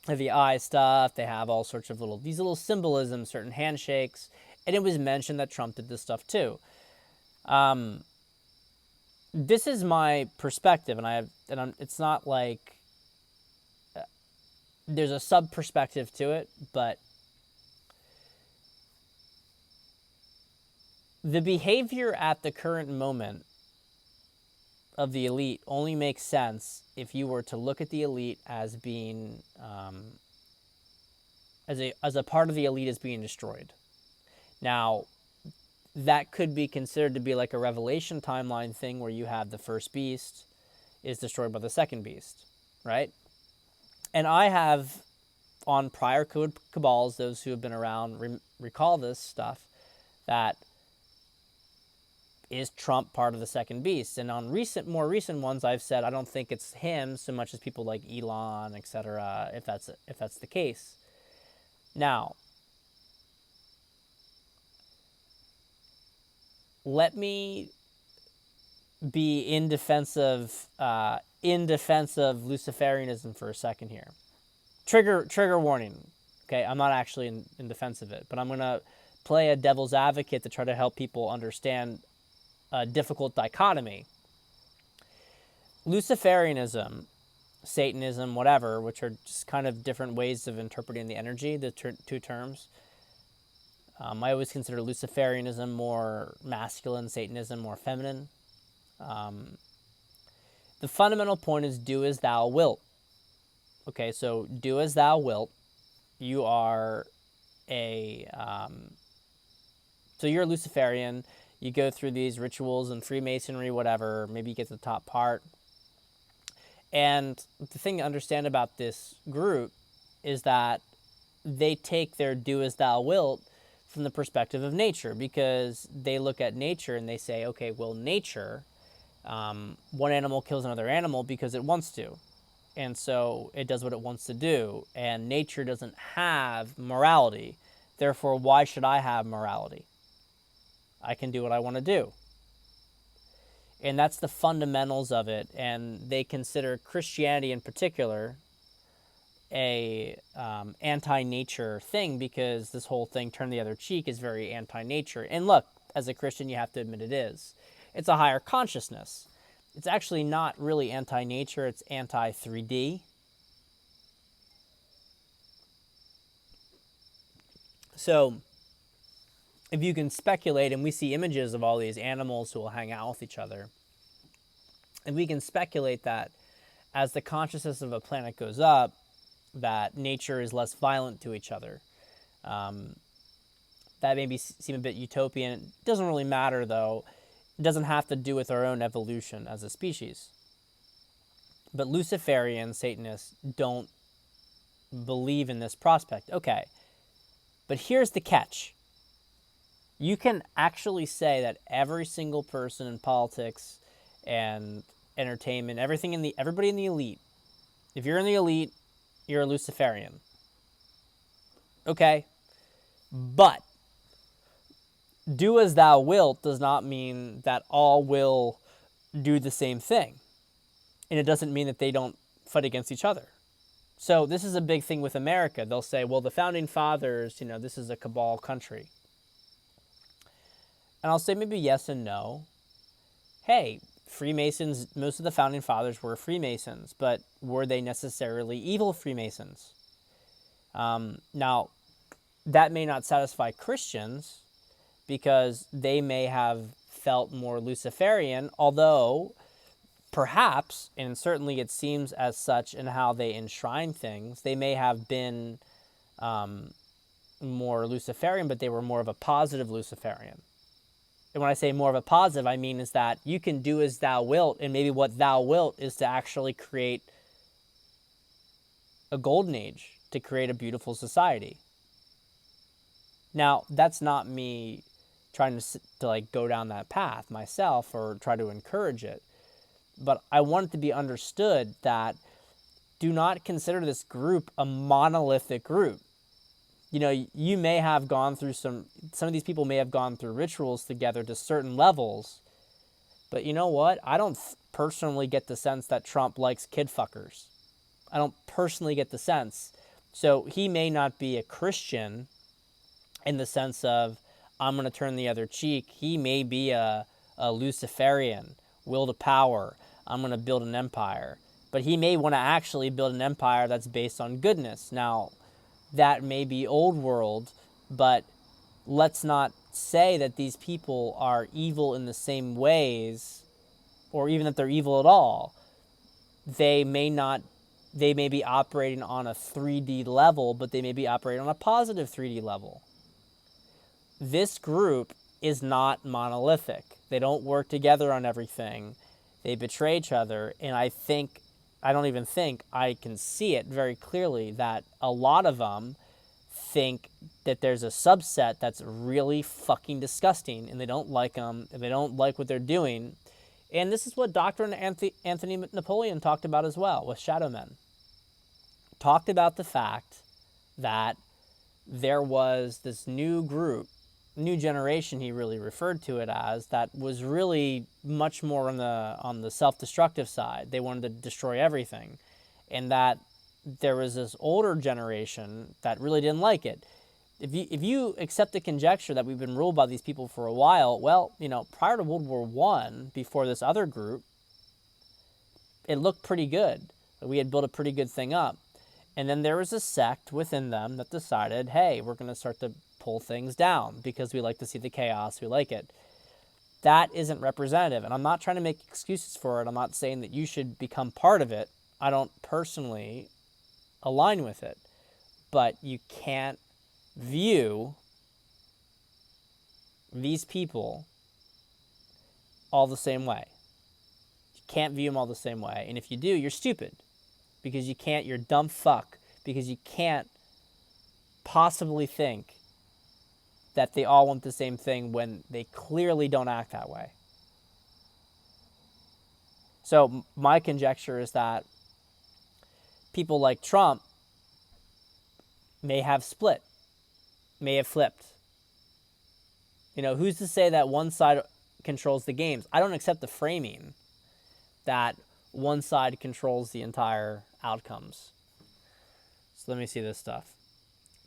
the eye stuff. They have all sorts of these little symbolisms, certain handshakes. And it was mentioned that Trump did this stuff too. This is my perspective, it's not like there's a sub perspective to it, but the behavior at the current moment of the elite only makes sense if you were to look at the elite as being, as a part of the elite as being destroyed. Now, that could be considered to be like a Revelation timeline thing where you have the first beast is destroyed by the second beast, right? And I have, on prior cabals, those who have been around recall this stuff, that is Trump part of the second beast? And on more recent ones, I've said I don't think it's him so much as people like Elon, etc. If that's the case. Now, let me be in defense of Luciferianism for a second here. Trigger warning. Okay, I'm not actually in defense of it, but I'm gonna play a devil's advocate to try to help people understand a difficult dichotomy. Luciferianism, Satanism, whatever, which are just kind of different ways of interpreting the energy, the two terms. I always consider Luciferianism more masculine, Satanism more feminine. The fundamental point is do as thou wilt. Okay, so do as thou wilt. You are so you're a Luciferian. You go through these rituals and Freemasonry, whatever. Maybe you get to the top part. And the thing to understand about this group is that they take their do as thou wilt from the perspective of nature, because they look at nature and they say, okay, well, nature, one animal kills another animal because it wants to. And so it does what it wants to do. And nature doesn't have morality. Therefore, why should I have morality? I can do what I want to do. And that's the fundamentals of it. And they consider Christianity in particular a anti-nature thing, because this whole thing, turn the other cheek, is very anti-nature. And look, as a Christian, you have to admit it is. It's a higher consciousness. It's actually not really anti-nature, it's anti-3D. So if you can speculate, and we see images of all these animals who will hang out with each other, and we can speculate that as the consciousness of a planet goes up, that nature is less violent to each other. That maybe seem a bit utopian. It doesn't really matter, though. It doesn't have to do with our own evolution as a species. But Luciferian Satanists don't believe in this prospect. Okay, but here's the catch. You can actually say that every single person in politics and entertainment, everybody in the elite, if you're in the elite, you're a Luciferian. Okay, but do as thou wilt does not mean that all will do the same thing. And it doesn't mean that they don't fight against each other. So this is a big thing with America. They'll say, well, the founding fathers, this is a cabal country. And I'll say maybe yes and no. Hey, Freemasons, most of the founding fathers were Freemasons, but were they necessarily evil Freemasons? Now, that may not satisfy Christians because they may have felt more Luciferian, although perhaps, and certainly it seems as such in how they enshrine things, they may have been more Luciferian, but they were more of a positive Luciferian. And when I say more of a positive, I mean is that you can do as thou wilt, and maybe what thou wilt is to actually create a golden age, to create a beautiful society. Now, that's not me trying to like go down that path myself or try to encourage it. But I want it to be understood that do not consider this group a monolithic group. You may have gone through some of these people may have gone through rituals together to certain levels. But you know what? I don't personally get the sense that Trump likes kid fuckers. I don't personally get the sense. So he may not be a Christian in the sense of, I'm going to turn the other cheek. He may be a Luciferian, will to power. I'm going to build an empire. But he may want to actually build an empire that's based on goodness. Now, that may be old world, but let's not say that these people are evil in the same ways, or even that they're evil at all. They may be operating on a 3D level, but they may be operating on a positive 3D level. This group is not monolithic. They don't work together on everything. They betray each other, and I can see it very clearly that a lot of them think that there's a subset that's really fucking disgusting, and they don't like them, and they don't like what they're doing. And this is what Dr. Anthony Napoleon talked about as well with shadow men. Talked about the fact that there was this new group, new generation, he really referred to it as, that was really much more on the self-destructive side. They wanted to destroy everything. And that there was this older generation that really didn't like it. If you accept the conjecture that we've been ruled by these people for a while, well, prior to World War I, before this other group, it looked pretty good. We had built a pretty good thing up. And then there was a sect within them that decided, hey, we're going to start to pull things down because we like to see the chaos, we like it. That isn't representative, and I'm not trying to make excuses for it. I'm not saying that you should become part of it. I don't personally align with it, but you can't view these people all the same way. You can't view them all the same way, and if you do, you're stupid, because you're dumb fuck, because you can't possibly think that they all want the same thing when they clearly don't act that way. So my conjecture is that people like Trump may have split, may have flipped. Who's to say that one side controls the games? I don't accept the framing that one side controls the entire outcomes. So let me see this stuff.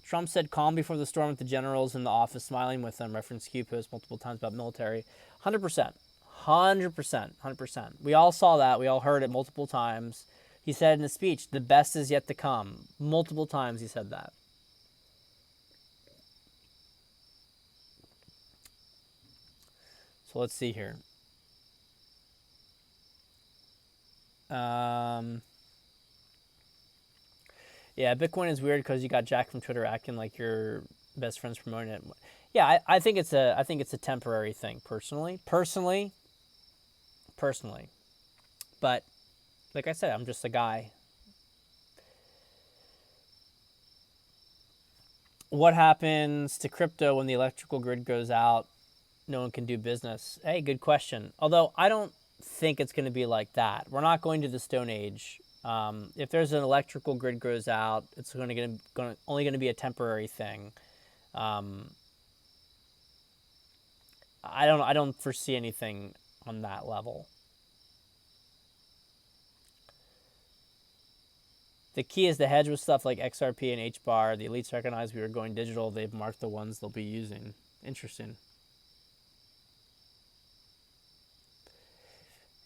Trump said calm before the storm with the generals in the office, smiling with them, referenced Q post multiple times about military. 100%. 100%. We all saw that. We all heard it multiple times. He said in his speech, the best is yet to come. Multiple times he said that. So let's see here. Yeah, Bitcoin is weird because you got Jack from Twitter acting like your best friend's promoting it. Yeah, I think it's a temporary thing personally. But like I said, I'm just a guy. What happens to crypto when the electrical grid goes out? No one can do business. Hey, good question. Although I don't think it's going to be like that. We're not going to the Stone Age. If there's an electrical grid goes out, it's only going to be a temporary thing. I don't foresee anything on that level. The key is to hedge with stuff like XRP and HBAR. The elites recognize we are going digital. They've marked the ones they'll be using. Interesting.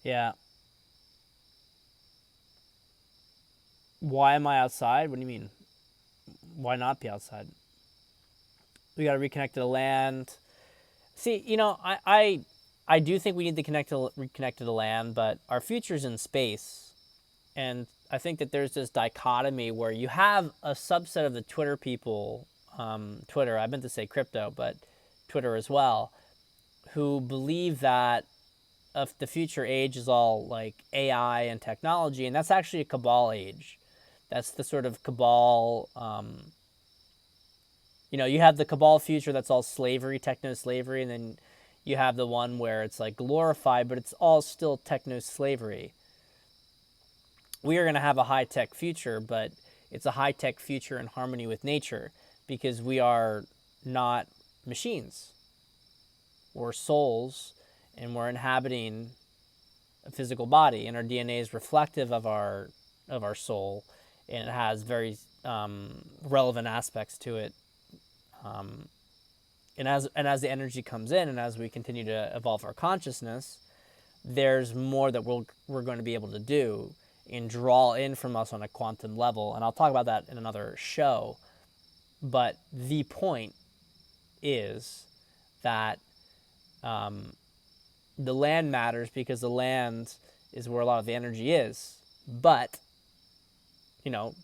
Yeah. Why am I outside? What do you mean? Why not be outside? We got to reconnect to the land. See, I do think we need to reconnect to the land, but our future's in space. And I think that there's this dichotomy where you have a subset of the Twitter people, Twitter, I meant to say crypto, but Twitter as well, who believe that the future age is all like AI and technology, and that's actually a cabal age. That's the sort of cabal, you have the cabal future that's all slavery, techno-slavery, and then you have the one where it's like glorified, but it's all still techno-slavery. We are going to have a high-tech future, but it's a high-tech future in harmony with nature because we are not machines. We're souls, and we're inhabiting a physical body, and our DNA is reflective of our soul, and it has very relevant aspects to it. And as the energy comes in, and as we continue to evolve our consciousness, there's more that we're going to be able to do and draw in from us on a quantum level. And I'll talk about that in another show. But the point is that the land matters because the land is where a lot of the energy is. But,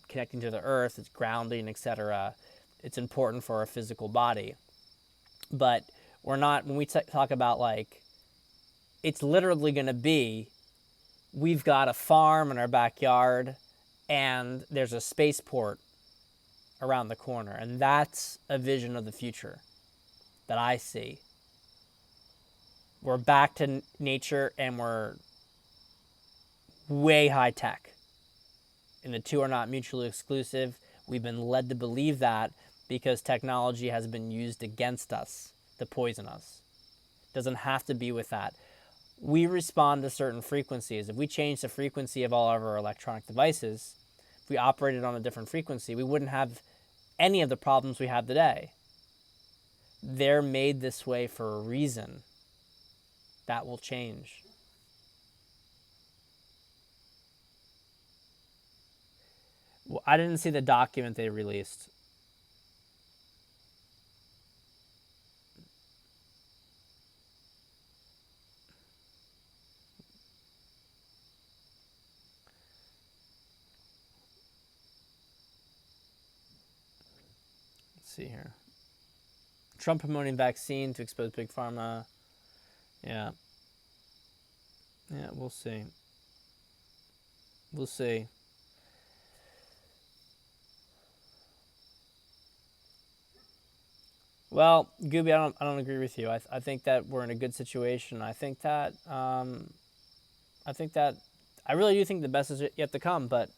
connecting to the earth, it's grounding, etc. It's important for our physical body. But we're not, when we talk about like, it's literally going to be, we've got a farm in our backyard and there's a spaceport around the corner. And that's a vision of the future that I see. We're back to nature and we're way high tech. And the two are not mutually exclusive. We've been led to believe that because technology has been used against us to poison us. It doesn't have to be with that. We respond to certain frequencies. If we change the frequency of all of our electronic devices, if we operated on a different frequency, we wouldn't have any of the problems we have today. They're made this way for a reason. That will change. Well, I didn't see the document they released. Let's see here. Trump promoting vaccine to expose big pharma. Yeah. Yeah, we'll see. We'll see. Well, Gooby, I don't agree with you. I think that we're in a good situation. I think that I really do think the best is yet to come. But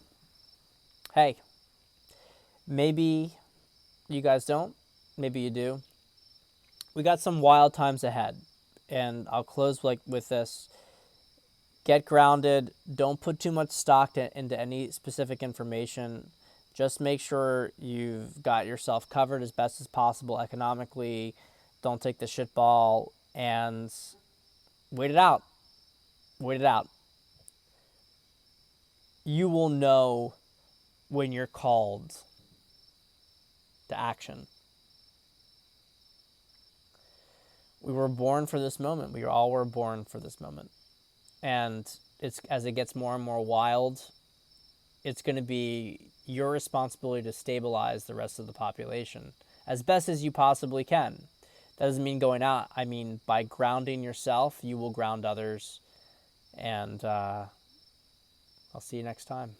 hey, maybe you guys don't. Maybe you do. We got some wild times ahead, and I'll close with this. Get grounded. Don't put too much stock into any specific information. Just make sure you've got yourself covered as best as possible economically. Don't take the shit ball and wait it out. Wait it out. You will know when you're called to action. We were born for this moment. We all were born for this moment. And it's as it gets more and more wild, it's going to be your responsibility to stabilize the rest of the population as best as you possibly can. That doesn't mean going out. I mean, by grounding yourself, you will ground others. And I'll see you next time.